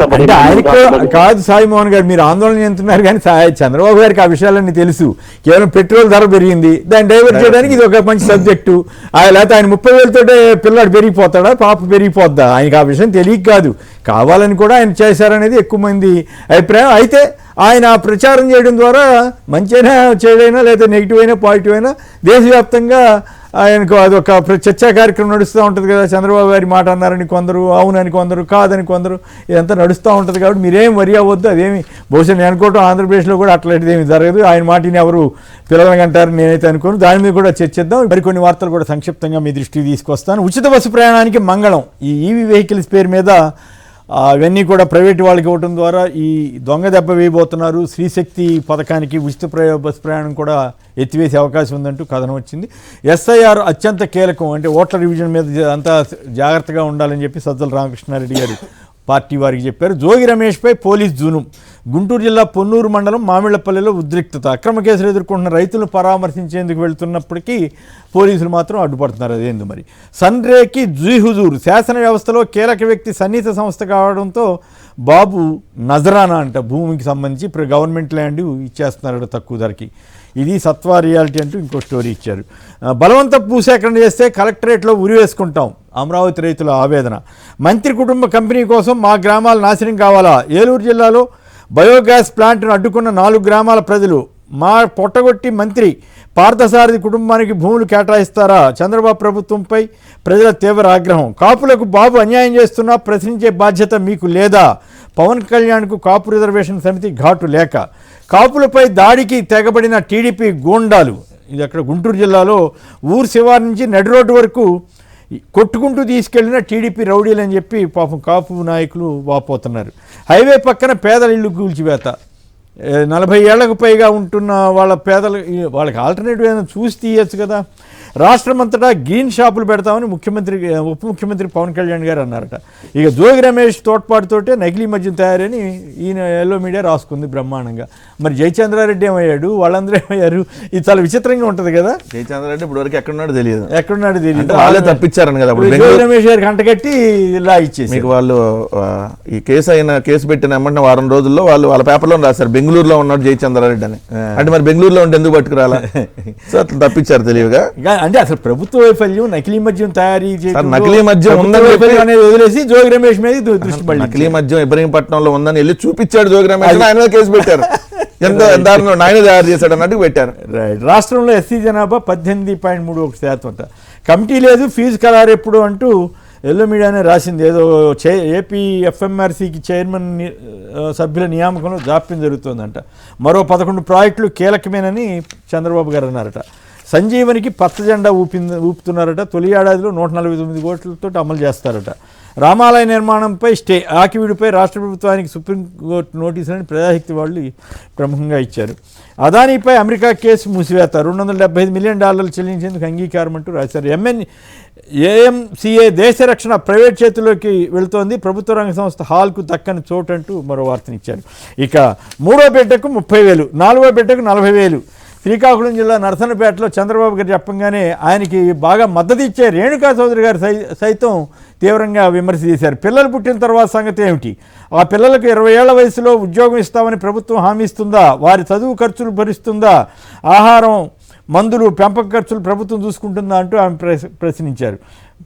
కాదు సాయి మోహన్ గారు, మీరు ఆందోళన చెందుతున్నారు కానీ చంద్రబాబు గారికి ఆ విషయాలన్నీ తెలుసు. కేవలం పెట్రోల్ ధర పెరిగింది, దాన్ని డైవర్ట్ చేయడానికి ఇది ఒక మంచి సబ్జెక్టు. లేకపోతే ఆయన 30,000 పిల్లాడు పెరిగిపోతాడా, పాప పెరిగిపోద్దా, ఆయనకి ఆ విషయం తెలియక కాదు, కావాలని కూడా ఆయన చేశారనేది ఎక్కువ మంది అభిప్రాయం. అయితే ఆయన ప్రచారం చేయడం ద్వారా మంచైనా చెడైనా లేదా నెగిటివ్ అయినా పాజిటివ్ అయినా దేశవ్యాప్తంగా ఆయనకు అదొక చర్చా కార్యక్రమం నడుస్తూ ఉంటుంది కదా. చంద్రబాబు గారి మాట అన్నారని కొందరు, అవునని కొందరు, కాదని కొందరు, ఇదంతా నడుస్తూ ఉంటుంది. కాబట్టి మీరేం వరి అవ్వద్దు. అదేమి బహుశా నేను అనుకోవటం ఆంధ్రప్రదేశ్లో కూడా అట్లాంటిది ఏమి జరగదు. ఆయన మాటిని ఎవరు పిల్లలకంటారు నేనైతే అనుకోను. దాని మీద కూడా చర్చిద్దాం. మరికొన్ని వార్తలు కూడా సంక్షిప్తంగా మీ దృష్టికి తీసుకొస్తాను. ఉచిత బస్సు ప్రయాణానికి మంగళం. ఈ ఈవీ వెహికల్స్ పేరు మీద అవన్నీ కూడా ప్రైవేటు వాళ్ళకి ఇవ్వడం ద్వారా ఈ దొంగ దెబ్బ వేయబోతున్నారు. శ్రీశక్తి పథకానికి ఉచిత బస్సు ప్రయాణం కూడా ఎత్తివేసే అవకాశం ఉందంటూ కథనం వచ్చింది. ఎస్ఐఆర్ అత్యంత కీలకం, అంటే ఓట్ల రివిజన్ మీద అంతా జాగ్రత్తగా ఉండాలని చెప్పి సజ్జల రామకృష్ణారెడ్డి గారు పార్టీ వారికి చెప్పారు. జోగి రమేష్పై పోలీస్ జూనం. గుంటూరు జిల్లా పొన్నూరు మండలం మామిళ్లపల్లిలో ఉద్రిక్తత. అక్రమ కేసులు ఎదుర్కొంటున్న రైతులను పరామర్శించేందుకు వెళ్తున్నప్పటికీ పోలీసులు మాత్రం అడ్డుపడుతున్నారు. అదేందు మరి. సన్రేకి జుహుజూర్. శాసన వ్యవస్థలో కీలక వ్యక్తి సన్నిహిత సంస్థ కావడంతో బాబు నజరానా అంట భూమికి సంబంధించి ఇప్పుడు గవర్నమెంట్ ల్యాండ్ ఇచ్చేస్తున్నారట తక్కువ ధరకి. ఇది సత్వా రియాలిటీ అంటూ ఇంకో స్టోరీ ఇచ్చారు. బలవంత భూసేకరణ చేస్తే కలెక్టరేట్లో ఉరి వేసుకుంటాం, అమరావతి రైతుల ఆవేదన. మంత్రి కుటుంబ కంపెనీ కోసం మా గ్రామాలు నాశనం కావాలా? ఏలూరు జిల్లాలో బయోగ్యాస్ ప్లాంట్ను అడ్డుకున్న 4 గ్రామాల ప్రజలు. మా పొట్టగొట్టి మంత్రి పార్థసారథి కుటుంబానికి భూములు కేటాయిస్తారా? చంద్రబాబు ప్రభుత్వంపై ప్రజల తీవ్ర ఆగ్రహం. కాపులకు బాబు అన్యాయం చేస్తున్నా ప్రశ్నించే బాధ్యత మీకు లేదా? పవన్ కళ్యాణ్కు కాపు రిజర్వేషన్ సమితి ఘాటు లేక. కాపులపై దాడికి తెగబడిన టీడీపీ గూండాలు. ఇది అక్కడ గుంటూరు జిల్లాలో ఊరు శివారు నుంచి నడి రోడ్డు వరకు కొట్టుకుంటూ తీసుకెళ్లిన టీడీపీ రౌడీలు అని చెప్పి పాపం కాపు నాయకులు వాపోతున్నారు. హైవే పక్కన పేదల ఇల్లు కూల్చివేత. 40 ఏళ్లకు పైగా ఉంటున్న వాళ్ళ వాళ్ళకి ఆల్టర్నేటివ్ ఏదైనా చూసి తీయచ్చు కదా. రాష్ట్రమంతటా గ్రీన్ షాపులు పెడతామని ఉప ముఖ్యమంత్రి పవన్ కళ్యాణ్ గారు అన్నారట. ఇక జోగి రమేష్ తోడ్పాటుతోటే నకిలీ మద్యం తయారని ఈయన ఎల్లో మీడియా రాసుకుంది బ్రహ్మాండంగా. మరి జయచంద్రారెడ్డి ఏమయ్యాడు, వాళ్ళందరూ ఏమయ్యారు? ఇది చాలా విచిత్రంగా ఉంటుంది కదా. జయచంద్రారెడ్డి ఇప్పుడు వరకు ఎక్కడున్నాడు తెలియదు, వాళ్ళే తప్పించారని కదా. జోగి రమేష్ గారికి అంటగట్టి ఇలా ఇచ్చేసి మీకు వాళ్ళు ఈ కేసు పెట్టిన వెంటనే వారం రోజుల్లో వాళ్ళ పేపర్లో రాశారు బెంగళూరులో ఉన్నాడు జయచంద్రారెడ్డి అని. అంటే మరి బెంగళూరులో ఉంటే ఎందుకు పట్టుకురాలా? సో అట్లా తప్పించారు తెలివిగా. అంటే అసలు ప్రభుత్వ వైఫల్యం, నకిలీ మద్యం తయారీ నకిలీ మద్యం అనేది వదిలేసి జోగి రమేష్ మీద దృష్టి పడి నకిలీ మద్యం ఇబ్రహీంపట్నంలో ఉందని వెళ్ళి చూపించాడు జోగి రమేష్, ఆయన కేసు పెట్టారు. ఎంత దారుణం, ఆయన తయారు చేశాడు అన్నట్టు పెట్టారు. రైట్. రాష్ట్రంలో ఎస్సీ జనాభా 18.31%. కమిటీ లేదు, ఫీజు ఖరారు ఎప్పుడు అంటూ ఎల్లో మీడియానే రాసింది. ఏదో ఏపీ ఎఫ్ఎంఆర్సీకి చైర్మన్ సభ్యుల నియామకంలో జాప్యం జరుగుతుందంట. మరో 11 ప్రాజెక్టులు కీలకమేనని చంద్రబాబు గారు అన్నారట. సంజీవనికి పచ్చ జెండా ఊపుతున్నారట. తొలి ఏడాదిలో 149 కోట్లతో అమలు చేస్తారట. రామాలయ నిర్మాణంపై స్టే. ఆకివీడుపై రాష్ట్ర ప్రభుత్వానికి సుప్రీంకోర్టు నోటీసులని ప్రజాశక్తి వాళ్ళు ప్రముఖంగా ఇచ్చారు. అదానీపై అమెరికా కేసు మూసివేత. $275 మిలియన్ చెల్లించేందుకు అంగీకారం అంటూ రాశారు. ఏఎంసీఏ దేశ రక్షణ ప్రైవేట్ చేతుల్లోకి వెళుతోంది. ప్రభుత్వ రంగ సంస్థ హాల్కు దక్కని చోటు అంటూ మరో వార్తనిచ్చారు. ఇక 3వ బిడ్డకు 30,000, 4వ బిడ్డకు 40,000. శ్రీకాకుళం జిల్లా నరసన్నపేటలో చంద్రబాబు గారు చెప్పంగానే ఆయనకి బాగా మద్దతు ఇచ్చే రేణుకా చౌదరి గారు సైతం తీవ్రంగా విమర్శ చేశారు. పిల్లలు పుట్టిన తర్వాత సంగతి ఏమిటి? ఆ పిల్లలకు 20 ఏళ్ల వయసులో ఉద్యోగం ఇస్తామని ప్రభుత్వం హామీ ఇస్తుందా? వారి చదువు ఖర్చులు భరిస్తుందా? ఆహారం, మందులు, పెంపక ఖర్చులు ప్రభుత్వం చూసుకుంటుందా అంటూ ఆమె ప్రశ్నించారు.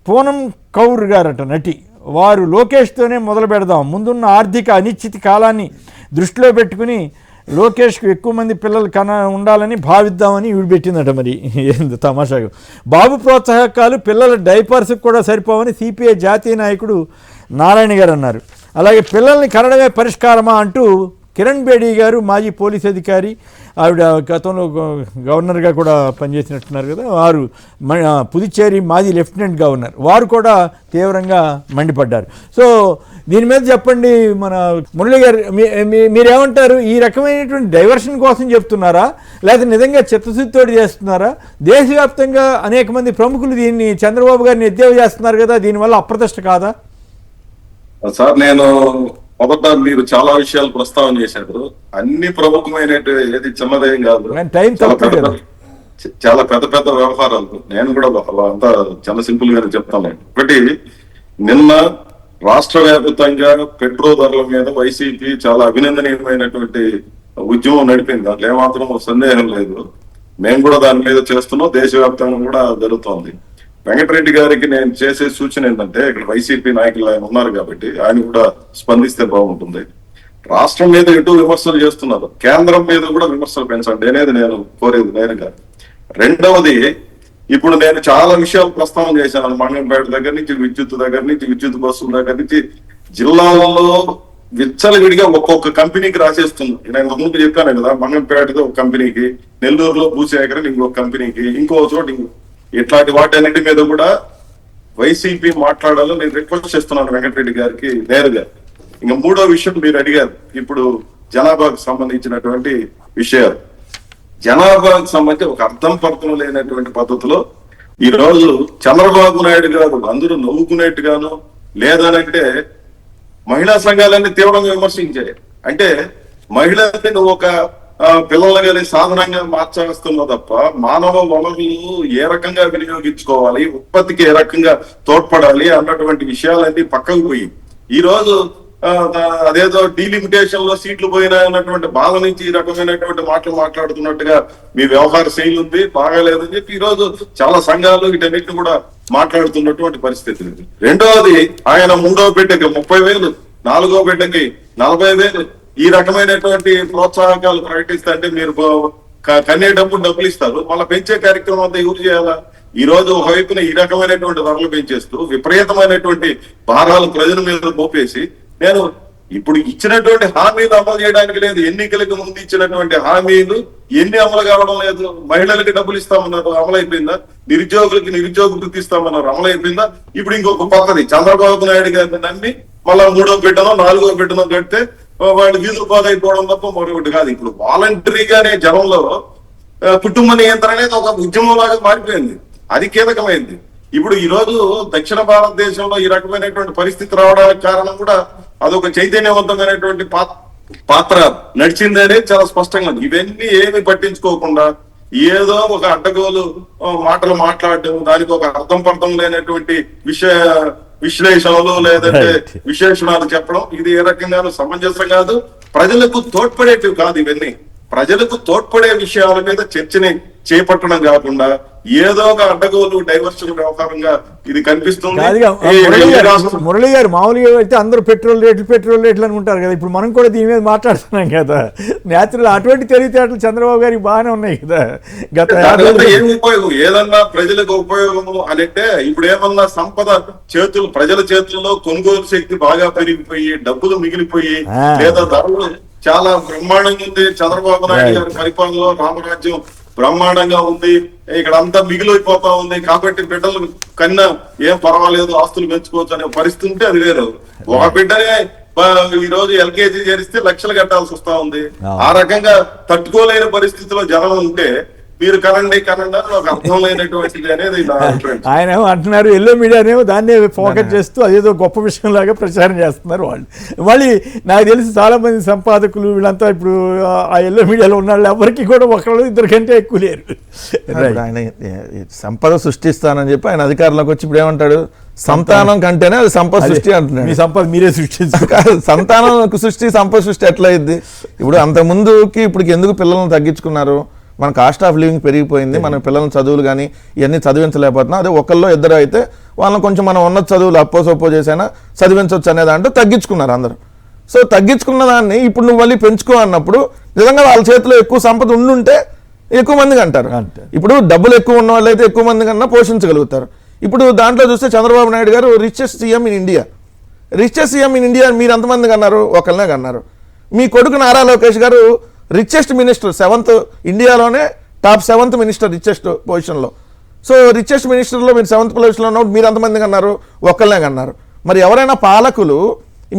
పూనం కౌర్ గారట నటి. వారు లోకేష్తోనే మొదలు పెడదాం, ముందున్న ఆర్థిక అనిశ్చితి కాలాన్ని దృష్టిలో పెట్టుకుని లోకేష్కు ఎక్కువ మంది పిల్లలు ఉండాలని భావిద్దామని ఈవిడ పెట్టిందట. మరి ఏంది తమాషాగా. బాబు ప్రోత్సాహకాలు పిల్లల డైపర్స్కి కూడా సరిపోవని సిపిఐ జాతీయ నాయకుడు నారాయణ గారు అన్నారు. అలాగే పిల్లల్ని కనడమే పరిష్కారమా అంటూ కిరణ్ బేడీ గారు, మాజీ పోలీస్ అధికారి, ఆవిడ గతంలో గవర్నర్గా కూడా పనిచేసినట్టున్నారు కదా, వారు పుదుచ్చేరి మాజీ లెఫ్టినెంట్ గవర్నర్, వారు కూడా తీవ్రంగా మండిపడ్డారు. సో దీని మీద చెప్పండి మన మురళి గారు, మీరేమంటారు? ఈ రకమైనటువంటి డైవర్షన్ కోసం చెప్తున్నారా, లేదా నిజంగా చిత్తశుద్ధితోటి చేస్తున్నారా? దేశవ్యాప్తంగా అనేక మంది ప్రముఖులు దీన్ని చంద్రబాబు గారిని ఎద్దేవా చేస్తున్నారు కదా, దీనివల్ల అప్రతిష్ట కాదా? సార్, నేను మొదట మీరు చాలా విషయాలు ప్రస్తావన చేశారు. అన్ని ప్రముఖమైన ఏది చిన్నదేం కాదు, చాలా పెద్ద పెద్ద వ్యవహారాలు. నేను కూడా అంతా చాలా సింపుల్ గానే చెప్తాను. ఒకటి, నిన్న రాష్ట్ర వ్యాప్తంగా పెట్రోల్ ధరల మీద వైసీపీ చాలా అభినందనీయమైనటువంటి ఉద్యమం నడిపింది. దాంట్లో ఏమాత్రం సందేహం లేదు. మేము కూడా దాని మీద చేస్తున్నాం. దేశవ్యాప్తంగా కూడా జరుగుతోంది. వెంకటరెడ్డి గారికి నేను చేసే సూచన ఏంటంటే, ఇక్కడ వైసీపీ నాయకులు ఆయన ఉన్నారు కాబట్టి ఆయన కూడా స్పందిస్తే బాగుంటుంది. రాష్ట్రం మీద ఎటు విమర్శలు చేస్తున్నారు, కేంద్రం మీద కూడా విమర్శలు పెంచండి అనేది నేను కోరేది నేరుగా. రెండవది, ఇప్పుడు నేను చాలా విషయాలు ప్రస్తావన చేశాను. మంగంపేట దగ్గర నుంచి విద్యుత్ బస్సుల దగ్గర నుంచి జిల్లాలలో విచ్చలవిడిగా ఒక్కొక్క కంపెనీకి రాసేస్తుంది. నేను ముందు చెప్పాను కదా, మంగంపేటతో ఒక కంపెనీకి, నెల్లూరులో భూసేకరణ ఇంకొక కంపెనీకి, ఇంకో చోట ఇట్లాంటి వాటన్నిటి మీద కూడా వైసీపీ మాట్లాడాలని నేను రిక్వెస్ట్ చేస్తున్నాను వెంకటరెడ్డి గారికి నేరుగా. ఇంకా మూడో విషయం మీరు అడిగారు, ఇప్పుడు జనాభాకు సంబంధించినటువంటి విషయాలు. జనాభాకు సంబంధించి ఒక అర్థం పర్థం లేనటువంటి పద్ధతిలో ఈ రోజు చంద్రబాబు నాయుడు గారు అందరూ నవ్వుకునేట్టుగాను, లేదనంటే మహిళా సంఘాలన్నీ తీవ్రంగా విమర్శించాయి. అంటే మహిళల్ని నువ్వు ఒక పిల్లలు కానీ సాధనంగా మార్చేస్తున్నావు తప్ప మానవ వనరులు ఏ రకంగా వినియోగించుకోవాలి, ఉత్పత్తికి ఏ రకంగా తోడ్పడాలి అన్నటువంటి విషయాలన్నీ పక్కకు పోయి ఈ రోజు అదేదో డీలిమిటేషన్ లో సీట్లు పోయినా అన్నటువంటి బాధ నుంచి ఈ రకమైనటువంటి మాటలు మాట్లాడుతున్నట్టుగా మీ వ్యవహార శైలి ఉంది, బాగాలేదని చెప్పి ఈ రోజు చాలా సంఘాలు వీటన్నిటిని కూడా మాట్లాడుతున్నటువంటి పరిస్థితి. రెండవది, ఆయన మూడవ బిడ్డకి 30,000, నాలుగో బిడ్డకి 40,000 ఈ రకమైనటువంటి ప్రోత్సాహకాలు ప్రకటిస్తే, అంటే మీరు కన్నేటప్పుడు డబ్బులు ఇస్తారు, మళ్ళీ పెంచే కార్యక్రమం అంతా ఎవరు చేయాలా? ఈ రోజు ఒకవైపున ఈ రకమైనటువంటి ధరలు పెంచేస్తూ విపరీతమైనటువంటి భారాలు ప్రజల మీద మోపేసి, నేను ఇప్పుడు ఇచ్చినటువంటి హామీలు అమలు చేయడానికి లేదు. ఎన్నికలకు ముందు ఇచ్చినటువంటి హామీలు ఎన్ని అమలు కావడం లేదు. మహిళలకి డబ్బులు ఇస్తామన్నారు, అమలైపోయిందా? నిరుద్యోగులకి నిరుద్యోగ వృత్తి ఇస్తామన్నారు, అమలైపోయిందా? ఇప్పుడు ఇంకొక పద్ధతి, చంద్రబాబు నాయుడు గారిని నమ్మి మళ్ళా 3వ బిడ్డనో 4వ బిడ్డనో కడితే వాళ్ళు వీధులు పాలైపోవడం తప్ప మరొకటి కాదు. ఇప్పుడు వాలంటరీగానే జనంలో కుటుంబ నియంత్రణ అనేది ఒక ఉద్యమం లాగా మారిపోయింది. అది కీలకమైంది. ఇప్పుడు ఈ రోజు దక్షిణ భారతదేశంలో ఈ రకమైనటువంటి పరిస్థితి రావడానికి కారణం కూడా అదొక చైతన్యవంతమైనటువంటి పాత్ర నడిచింది అనేది చాలా స్పష్టంగా ఉంది. ఇవన్నీ ఏమి పట్టించుకోకుండా ఏదో ఒక అడ్డగోలు మాటలు మాట్లాడటం, దానికి ఒక అర్థం పర్థం లేనటువంటి విశ్లేషణలు లేదంటే విశేషణాలు చెప్పడం, ఇది ఏ రకంగానూ సమంజసం కాదు. ప్రజలకు తోడ్పడేటివి కాదు. ఇవన్నీ ప్రజలకు తోడ్పడే విషయాల మీద చర్చని చేపట్టడం కాకుండా ఏదో ఒక అడ్డగోలు డైవర్షన్ వ్యవహారంగా ఇది కనిపిస్తుంది. మురళి గారు, మామూలుగా అయితే అందరూ పెట్రోల్ రేట్లు అనుకుంటారు కదా, ఇప్పుడు మనం కూడా దీని మీద మాట్లాడుతున్నాం కదా. న్యాచురల్ అటువంటి తెలివితేటలు చంద్రబాబు గారికి బాగానే ఉన్నాయి కదా. ఏమి ఉపయోగం, ఏదన్నా ప్రజలకు ఉపయోగము అంటే ఇప్పుడు ఏమన్నా సంపద ప్రజల చేతుల్లో కొనుగోలు శక్తి బాగా పెరిగిపోయి డబ్బులు మిగిలిపోయి లేదా ధరలు చాలా బ్రహ్మాండంగా ఉంది. చంద్రబాబు నాయుడు గారి పరిపాలనలో రామరాజ్యం బ్రహ్మాండంగా ఉంది, ఇక్కడ అంతా మిగిలిపోతా ఉంది కాబట్టి బిడ్డలు కన్నా ఏం పర్వాలేదు, ఆస్తులు పెంచుకోవచ్చు అనే పరిస్థితి ఉంటే అది వేరు. ఒక బిడ్డనే ఈ రోజు ఎల్కేజీ చేరిస్తే లక్షలు కట్టాల్సి వస్తా ఉంది. ఆ రకంగా తట్టుకోలేని పరిస్థితిలో జనం ఉంటే మీరు కనండి అని ఒక అర్థం లేనటువంటిది అనేది నా అభిప్రాయం. ఆయన ఏమో అంటున్నారు, ఎల్లో మీడియానేమో దాన్నే ఫోకస్ చేస్తూ అదేదో గొప్ప విషయంలాగా ప్రచారం చేస్తున్నారు వాళ్ళు. మళ్ళీ నాకు తెలిసి చాలా మంది సంపాదకులు వీళ్ళంతా ఇప్పుడు ఆ ఎల్లో మీడియాలో ఉన్న వాళ్ళు ఎవరికి కూడా ఒకళ్ళు ఇద్దరు కంటే ఎక్కువ లేరు. ఇప్పుడు ఆయన సంపద సృష్టిస్తానని చెప్పి ఆయన అధికారంలోకి వచ్చి ఇప్పుడు ఏమంటాడు, సంతానం కంటేనే అది సంపద సృష్టి అంటున్నాడు. మీ సంపద మీరే సృష్టించారు. సంతానం సృష్టి సంపద సృష్టి ఎట్లా అయింది? ఇప్పుడు అంత ముందుకి ఇప్పటికి ఎందుకు పిల్లలను తగ్గించుకున్నారు? మన కాస్ట్ ఆఫ్ లివింగ్ పెరిగిపోయింది, మన పిల్లల చదువులు కానీ ఇవన్నీ చదివించలేకపోతున్నాం. అదే ఒకళ్ళు ఇద్దరు అయితే వాళ్ళని కొంచెం మనం ఉన్నత చదువులు అప్పో సొప్పో చేసైనా చదివించవచ్చు అనే దాంట్లో తగ్గించుకున్నారు అందరూ. సో తగ్గించుకున్న దాన్ని ఇప్పుడు నువ్వు మళ్ళీ పెంచుకో అన్నప్పుడు నిజంగా వాళ్ళ చేతిలో ఎక్కువ సంపద ఉండుంటే ఎక్కువ మందికి అంటారు. ఇప్పుడు డబ్బులు ఎక్కువ ఉన్న వాళ్ళు అయితే ఎక్కువ మంది కన్నా పోషించగలుగుతారు. ఇప్పుడు దాంట్లో చూస్తే చంద్రబాబు నాయుడు గారు richest CM in India. Richest CM in India మీరు ఎంతమందికి అన్నారు? ఒకళ్ళనే అన్నారు. మీ కొడుకు నారా లోకేష్ గారు రిచెస్ట్ మినిస్టర్, 7th ఇండియాలోనే టాప్ 7th మినిస్టర్ రిచెస్ట్ పొజిషన్లో. సో రిచెస్ట్ మినిస్టర్లో మీరు 7th పొజిషన్లో ఉన్నప్పుడు మీరు ఎంతమందికి అన్నారు? ఒకళ్ళనే అన్నారు. మరి ఎవరైనా పాలకులు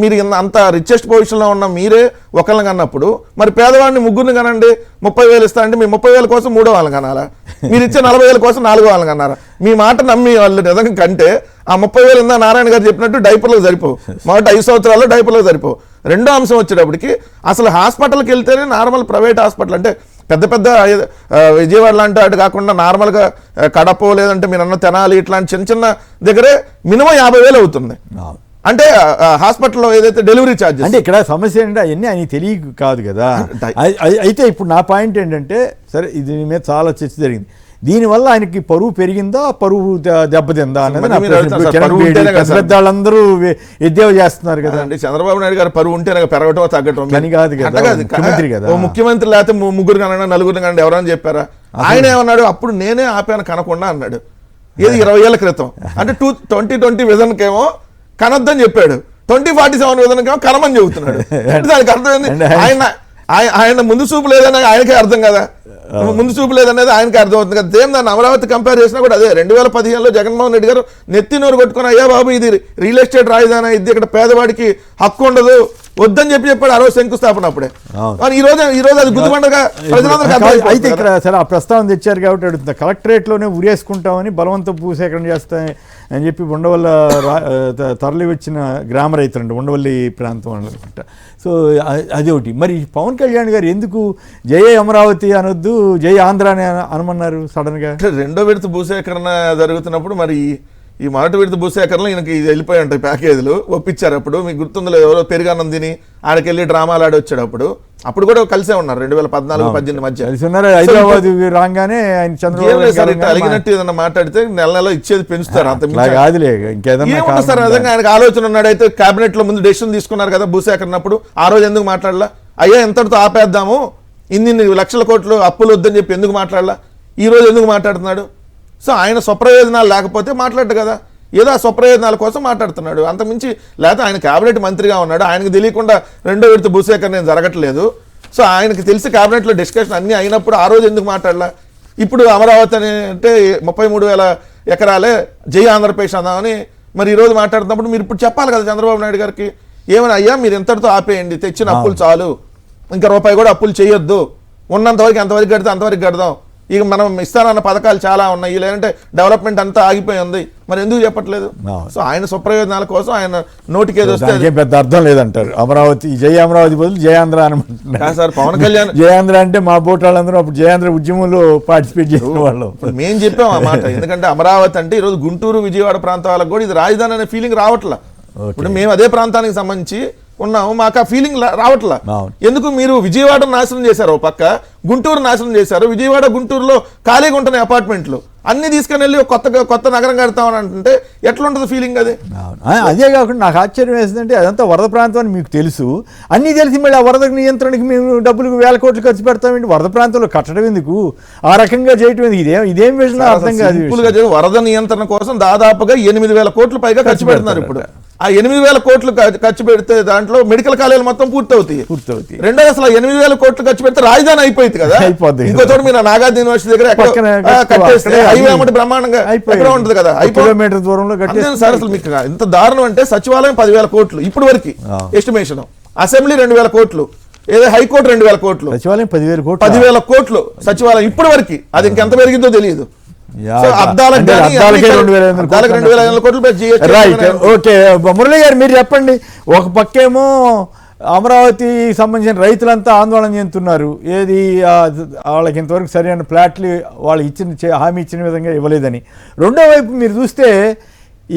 మీరు అంత రిచెస్ట్ పొజిషన్లో ఉన్న మీరే ఒకళ్ళని కన్నప్పుడు మరి పేదవాడిని ముగ్గురిని కనండి, 30,000 ఇస్తా అంటే మీ 30,000 కోసం 3 వాళ్ళని కనాలా? మీరు ఇచ్చే 40,000 కోసం 4 వాళ్ళని కన్నారా? మీ మాట నమ్మి వాళ్ళు నిజంగా కంటే ఆ 30,000 ఇందా నారాయణ గారు చెప్పినట్టు డైపర్లకు సరిపోవు. మొదటి 5 సంవత్సరాల్లో డైపర్లకు సరిపోవు. రెండో అంశం వచ్చేటప్పటికి అసలు హాస్పిటల్కి వెళ్తేనే నార్మల్ ప్రైవేట్ హాస్పిటల్ అంటే పెద్ద పెద్ద విజయవాడ లాంటి అటు కాకుండా నార్మల్గా కడప లేదంటే మీరు అన్న తెనాలి ఇట్లాంటి చిన్న చిన్న దగ్గరే మినిమం 50,000 అవుతుంది. అంటే హాస్పిటల్లో ఏదైతే డెలివరీ ఛార్జెస్. అంటే ఇక్కడ సమస్య ఏంటంటే అవన్నీ ఆయన తెలియక కాదు కదా. అయితే ఇప్పుడు నా పాయింట్ ఏంటంటే, సరే దీని మీద చాలా చర్చ జరిగింది. దీనివల్ల ఆయనకి పరువు పెరిగిందా, పరువు దెబ్బతిందా అనేది పెద్ద వాళ్ళందరూ ఎద్దేవా చేస్తున్నారు కదా. అంటే చంద్రబాబు నాయుడు గారు పరువు ఉంటే పెరగటం తగ్గటం అని కాదు కదా, ముఖ్యమంత్రి కదా. ముఖ్యమంత్రి లేకపోతే ముగ్గురు కన్నా నలుగురు కానీ ఎవరైనా చెప్పారా? ఆయన ఏమన్నాడు, అప్పుడు నేనే ఆపాను కనకుండా అన్నాడు. ఏది 20 ఏళ్ల క్రితం. అంటే 2020 విజన్కేమో కనొద్దని చెప్పాడు, 2047 విధానం కనమని చెబుతున్నాడు. దానికి అర్థమైంది ఆయన ముందు చూపు లేదని ఆయనకే అర్థం కదా. ముందు చూపు లేదనేది ఆయనకే అర్థమవుతుంది కదా. సేమ్ దాన్ని అమరావతి కంపేర్ చేసినా కూడా అదే. 2015లో జగన్మోహన్ రెడ్డి గారు నెత్తి నోరు కొట్టుకుని, అయ్యా బాబు ఇది రియల్ ఎస్టేట్ రాజధాని, ఇది ఇక్కడ పేదవాడికి హక్కు ఉండదు వద్దని చెప్పాడు ఆ రోజు శంకుస్థాపన అప్పుడే. ఈ రోజు అది గుర్తుపండగా ప్రజలందరూ. అయితే ఇక్కడ సరే ఆ ప్రస్తావన తెచ్చారు కాబట్టి అడుగుతుంది, కలెక్టరేట్లోనే ఉరేసుకుంటామని బలవంతం భూసేకరణ చేస్తాయి అని చెప్పి ఉండవల్లి తరలి వచ్చిన గ్రామ రైతులండి, ఉండవల్లి ప్రాంతం అనుకుంటా. సో అది ఒకటి. మరి పవన్ కళ్యాణ్ గారు ఎందుకు జై అమరావతి అనొద్దు, జై ఆంధ్ర అని అనమన్నారు సడన్గా? రెండో విడత భూసేకరణ జరుగుతున్నప్పుడు మరి ఈ మొదటి విడత భూసేకరణలో ఈయనకి వెళ్ళిపోయి ఉంటాయి ప్యాకేజీలు ఒప్పించారు. అప్పుడు మీకు గుర్తుందో ఎవరో పెరుగన్నం తిని ఆడికెళ్ళి డ్రామాలు ఆడి వచ్చాడు. అప్పుడు కూడా కలిసే ఉన్నారు 2014-18 మధ్య కలిసి ఉన్నారు. హైదరాబాద్ రాగానే ఆయన చంద్రబాబు అలిగినట్టు ఏదన్నా మాట్లాడితే నెల ఇచ్చేది పెంచుతారు. అంత కాదులే ఇంకేదన్నా సార్ నిజంగా ఆయనకు ఆలోచన ఉన్నాడు. అయితే కేబినెట్ లో ముందు డెసిషన్ తీసుకున్నారు కదా భూసేకరణప్పుడు, ఆ రోజు ఎందుకు మాట్లాడలా? అయ్యా ఎంతటితో ఆపేద్దాము, ఇన్ని లక్షల కోట్లు అప్పులు వద్దని చెప్పి ఎందుకు మాట్లాడలా? ఈ రోజు ఎందుకు మాట్లాడుతున్నాడు? సో ఆయన స్వప్రయోజనాలు లేకపోతే మాట్లాడు కదా, ఏదో ఆ స్వప్రయోజనాల కోసం మాట్లాడుతున్నాడు. అంతమించి లేకపోతే ఆయన కేబినెట్ మంత్రిగా ఉన్నాడు, ఆయనకు తెలియకుండా రెండో విడత భూసేకరణ జరగట్లేదు. సో ఆయనకి తెలిసి కేబినెట్లో డిస్కషన్ అన్నీ అయినప్పుడు ఆ రోజు ఎందుకు మాట్లాడలా? ఇప్పుడు అమరావతి అంటే 33,000 ఎకరాలే జై ఆంధ్రప్రదేశ్ అందామని మరి ఈరోజు మాట్లాడుతున్నప్పుడు మీరు ఇప్పుడు చెప్పాలి కదా చంద్రబాబు నాయుడు గారికి, ఏమని అయ్యా మీరు ఎంతటితో ఆపేయండి, తెచ్చిన అప్పులు చాలు, ఇంకా రూపాయి కూడా అప్పులు చేయొద్దు, ఉన్నంతవరకు ఎంతవరకు కడితే అంతవరకు కడదాం, ఇక మనం ఇస్తానన్న పథకాలు చాలా ఉన్నాయి, లేదంటే డెవలప్మెంట్ అంతా ఆగిపోయి ఉంది, మరి ఎందుకు చెప్పట్లేదు? సో ఆయన స్వప్రయోజనాల కోసం ఆయన నోటికేది వస్తే పెద్ద అర్థం లేదంటారు. అమరావతి జై అమరావతి బదులు జయాంధ్ర అనమాట సార్. పవన్ కళ్యాణ్ జయాంధ్ర అంటే మా బోట్ వాళ్ళందరూ అప్పుడు జయాంధ్ర ఉద్యమంలో పార్టిసిపేట్ చేసిన వాళ్ళు. మేము చెప్పాం ఆ మాట. ఎందుకంటే అమరావతి అంటే ఈరోజు గుంటూరు విజయవాడ ప్రాంతాలకు కూడా ఇది రాజధాని అనే ఫీలింగ్ రావట్లా. ఇప్పుడు మేము అదే ప్రాంతానికి సంబంధించి ఉన్నాము, మాకు ఆ ఫీలింగ్ రావట్లా. ఎందుకు? మీరు విజయవాడ నాశనం చేశారు ఓ పక్క, గుంటూరు నాశనం చేశారు. విజయవాడ గుంటూరులో ఖాళీగా ఉంటున్నాయి అపార్ట్మెంట్లు, అన్ని తీసుకుని వెళ్ళి కొత్త నగరం కడతామని అంటే ఎట్లుంటుంది ఫీలింగ్? అది అదే కాకుండా నాకు ఆశ్చర్యం వేసిందంటే అదంతా వరద ప్రాంతం అని మీకు తెలుసు, అన్నీ తెలిసి మళ్ళీ ఆ వరద నియంత్రణకి మేము డబ్బులు 1,000 కోట్లు ఖర్చు పెడతామండి. వరద ప్రాంతంలో కట్టడం ఎందుకు, ఆ రకంగా చేయటం ఎందుకు? ఇదేం విషయం అర్థం కాదు. వరద నియంత్రణ కోసం దాదాపుగా 8,000 కోట్లు పైగా ఖర్చు పెడుతున్నారు. ఇప్పుడు ఆ 8,000 కోట్లు ఖర్చు పెడితే దాంట్లో మెడికల్ కాలేజీలు మొత్తం పూర్తవుతాయి. రెండోది అసలు 8,000 కోట్లు ఖర్చు పెడితే రాజధాని అయిపోయింది కదా. ఇంకో చోట మీరు నాగార్జున యూనివర్సిటీ దగ్గర కట్టేస్తే హైవే అమ్మటి బ్రహ్మాండంగా ఎక్కడ ఉంటుంది కదా, కిలోమీటర్ దూరంలో కట్టేస్తే. సార్ అసలు మీకు ఇంత దారుణం అంటే సచివాలయం 10,000 కోట్లు ఇప్పుడు వరకు ఎస్టిమేషన్, అసెంబ్లీ 2,000 కోట్లు, ఏదో హైకోర్టు 2,000 కోట్లు, సచివాలయం 10,000 కోట్లు, 10,000 కోట్లు సచివాలయం ఇప్పటి వరకు, అది ఇంకెంత పెరిగిందో తెలియదు. సో అద్దాలకు అంటే కానీ అద్దాలకే 2,500 కోట్లు పెట్టి GST రైట్. ఓకే మురళి గారు మీరు చెప్పండి. ఒక పక్కేమో అమరావతి సంబంధించిన రైతులంతా ఆందోళన చెందుతున్నారు, ఏది వాళ్ళకి ఇంతవరకు సరైన ప్లాట్లు వాళ్ళు హామీ ఇచ్చిన విధంగా ఇవ్వలేదని. రెండో వైపు మీరు చూస్తే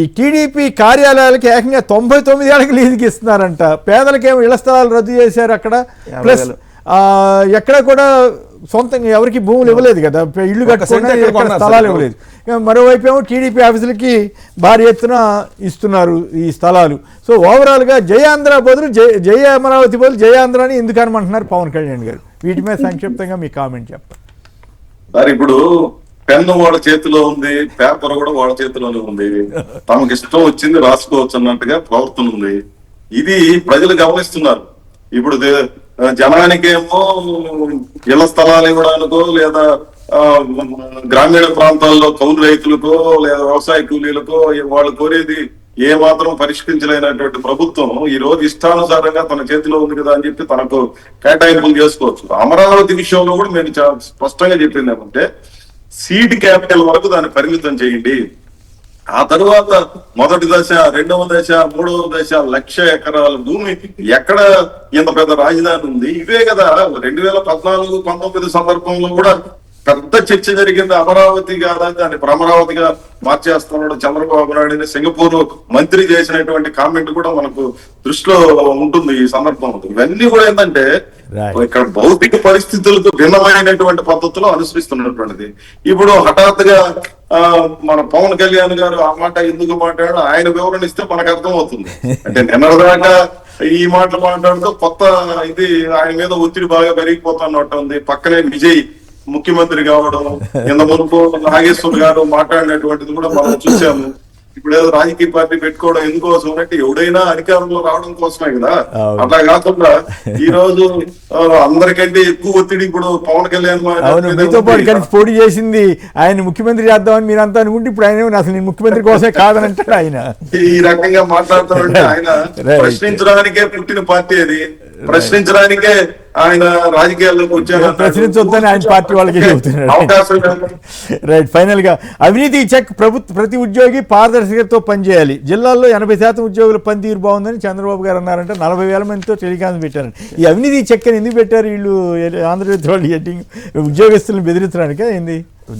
ఈ టీడీపీ కార్యాలయాలకి ఏకంగా 99 ఏళ్ళకి లీజుకి ఇస్తున్నారంట. పేదలకేమో ఇళ్ల స్థలాలు రద్దు చేశారు అక్కడ. ప్లస్ ఎక్కడ కూడా సొంతంగా ఎవరికి భూములు ఇవ్వలేదు కదా, ఇల్లు కట్టుకున్న స్థలాలు ఇవ్వలేదు. మరోవైపు ఏమో టీడీపీ ఆఫీసులకి భారీ ఎత్తున ఇస్తున్నారు ఈ స్థలాలు. సో ఓవరాల్గా జయాంధ్ర బదులు జయ అమరావతి బదులు జయాంధ్ర అని ఎందుకు అనమంటున్నారు పవన్ కళ్యాణ్ గారు? వీటి మీద సంక్షిప్తంగా మీ కామెంట్ చెప్పండి సార్. ఇప్పుడు పెన్ను వాళ్ళ చేతిలో ఉంది, పేపర్ కూడా వాళ్ళ చేతిలోనే ఉంది, తమకు ఇష్టం వచ్చింది రాసుకోవచ్చు అన్నట్టుగా ప్రవర్తన ఉంది. ఇది ప్రజలు గమనిస్తున్నారు. ఇప్పుడు జనానికేమో ఇళ్ల స్థలాలు ఇవ్వడానికో లేదా గ్రామీణ ప్రాంతాల్లో కౌలు రైతులకో లేదా వ్యవసాయ కూలీలకో వాళ్ళు కోరేది ఏ మాత్రం పరిష్కరించలేనటువంటి ప్రభుత్వం ఈ రోజు ఇష్టానుసారంగా తన చేతిలో ఉంది కదా అని చెప్పి తనకు కేటాయింపులు చేసుకోవచ్చు. అమరావతి విషయంలో కూడా నేను చాలా స్పష్టంగా చెప్పింది ఏమంటే, సీడ్ క్యాపిటల్ వరకు దాన్ని పరిమితం చేయండి. ఆ తరువాత మొదటి దశ, రెండవ దశ, మూడవ దశ 1,00,000 ఎకరాల భూమి ఎక్కడ ఇంత పెద్ద రాజధాని ఉంది? ఇవే కదా 2014-19 సందర్భంలో కూడా పెద్ద చర్చ జరిగింది. అమరావతి కాదా దాన్ని అమరావతిగా మార్చేస్తున్నాడు చంద్రబాబు నాయుడు, సింగపూర్ మంత్రి చేసినటువంటి కామెంట్ కూడా మనకు దృష్టిలో ఉంటుంది ఈ సందర్భంలో. ఇవన్నీ కూడా ఏంటంటే ఇక్కడ భౌతిక పరిస్థితులకు భిన్నమైనటువంటి పద్ధతిలో అనుసరిస్తున్నటువంటిది. ఇప్పుడు హఠాత్తుగా మన పవన్ కళ్యాణ్ గారు ఆ మాట ఎందుకు మాట్లాడారు ఆయన వివరణ ఇస్తే మనకు అర్థం అవుతుంది. అంటే నిన్నటిదాకా ఈ మాటలు మాట్లాడుతూ కొత్త ఇది ఆయన మీద ఒత్తిడి బాగా పెరిగిపోతున్నట్టు ఉంది. పక్కనే విజయ్ ముఖ్యమంత్రి కావడం, ఇంత మునుపు నాగేశ్వర్ గారు మాట్లాడినటువంటిది కూడా మనం చూసాము. ఇప్పుడు ఏదో రాజకీయ పార్టీ పెట్టుకోవడం ఎందుకోసం అంటే ఎవడైనా అధికారంలో రావడం కోసమే కదా. అట్లా కాకుండా ఈ రోజు అందరికంటే ఎక్కువ ఒత్తిడి ఇప్పుడు పవన్ కళ్యాణ్ మీతో పాటు కలిసి పోటీ చేసింది ఆయన ముఖ్యమంత్రి చేద్దామని మీరు అంతా అనుకుంటే ఇప్పుడు ఆయన అసలు నేను ముఖ్యమంత్రి కోసమే కాదనంటాడు ఆయన. ఈ రకంగా మాట్లాడుతాడంటే ఆయన ప్రశ్నించడానికే పుట్టిన పార్టీ అది, ప్రశ్నించడానికే ఆయన రాజకీయాల్లోకి వచ్చారు. ప్రశ్నించొద్దని ఆయన పార్టీ వాళ్ళకి చెబుతున్నాడు. రైట్. ఫైనల్ గా అవినీతి చెక్ ప్రతి ఉద్యోగి పారదర్శకతతో పనిచేయాలి. జిల్లాల్లో 80% ఉద్యోగుల పనితీరు బాగుందని చంద్రబాబు గారు అన్నారంటే 40,000 మందితో టెలికాన్స్ పెట్టారండి. ఈ అవినీతి చెక్ అని ఎందుకు పెట్టారు వీళ్ళు? ఆంధ్రప్రదేశ్ వాళ్ళు ఉద్యోగస్తులను బెదిరించడానికే ఏంది?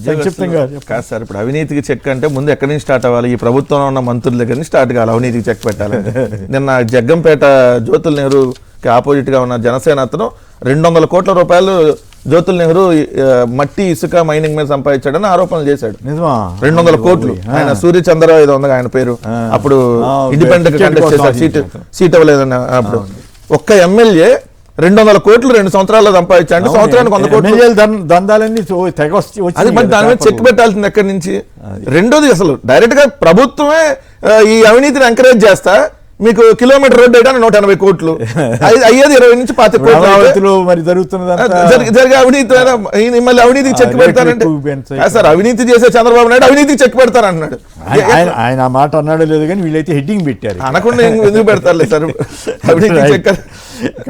సంక్షిప్తంగా కాదు సార్. ఇప్పుడు అవినీతికి చెక్ అంటే ముందు ఎక్కడి నుంచి స్టార్ట్ అవ్వాలి? ఈ ప్రభుత్వంలో ఉన్న మంత్రుల దగ్గర నుంచి స్టార్ట్ కావాలి అవినీతికి చెక్ పెట్టాలి. నిన్న జగ్గంపేట జ్యోతుల్ నెహ్రూకి ఆపోజిట్ గా ఉన్న జనసేన అతను 200 కోట్ల రూపాయలు జ్యోతుల్ నెహ్రూ మట్టి ఇసుక మైనింగ్ మీద సంపాదించాడని ఆరోపణలు చేశాడు. 200 కోట్లు. ఆయన సూర్యచంద్ర ఏదో ఉంది ఆయన పేరు. అప్పుడు ఇండిపెండెంట్ కంటెస్ట్ చేశాడు, సీట్ ఇవ్వలేదని. అప్పుడు ఒక్క ఎమ్మెల్యే 200 కోట్లు 2 సంవత్సరాల్లో సంపాదించాడు. సంవత్సరానికి 100 కోట్లు దందాలన్నీ అది మరి దాని మీద చెక్ పెట్టాల్సింది ఎక్కడి నుంచి? రెండోది అసలు డైరెక్ట్ గా ప్రభుత్వమే ఈ అవినీతిని ఎంకరేజ్ చేస్తా మీకు కిలోమీటర్ రోడ్డు వేయడానికి 180 కోట్లు, అయ్యేది 20 నుంచి 25 కోట్లు మరి జరిగే అవినీతి. మళ్ళీ అవినీతికి చెక్ పెడతారంటే సార్, అవినీతి చేసే చంద్రబాబు నాయుడు అవినీతికి చెక్ పెడతారంటున్నాడు. ఆయన ఆ మాట అన్నాడో లేదు కానీ వీళ్ళైతే హెడ్డింగ్ పెట్టారు. అనకుండా ఎందుకు పెడతారులే సార్ అవినీతి చెక్.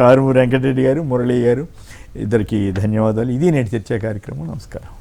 కారుమూరి వెంకటరెడ్డి గారు, మురళి గారు, ఇద్దరికి ధన్యవాదాలు. ఇది నేటి చర్చా కార్యక్రమం. నమస్కారం.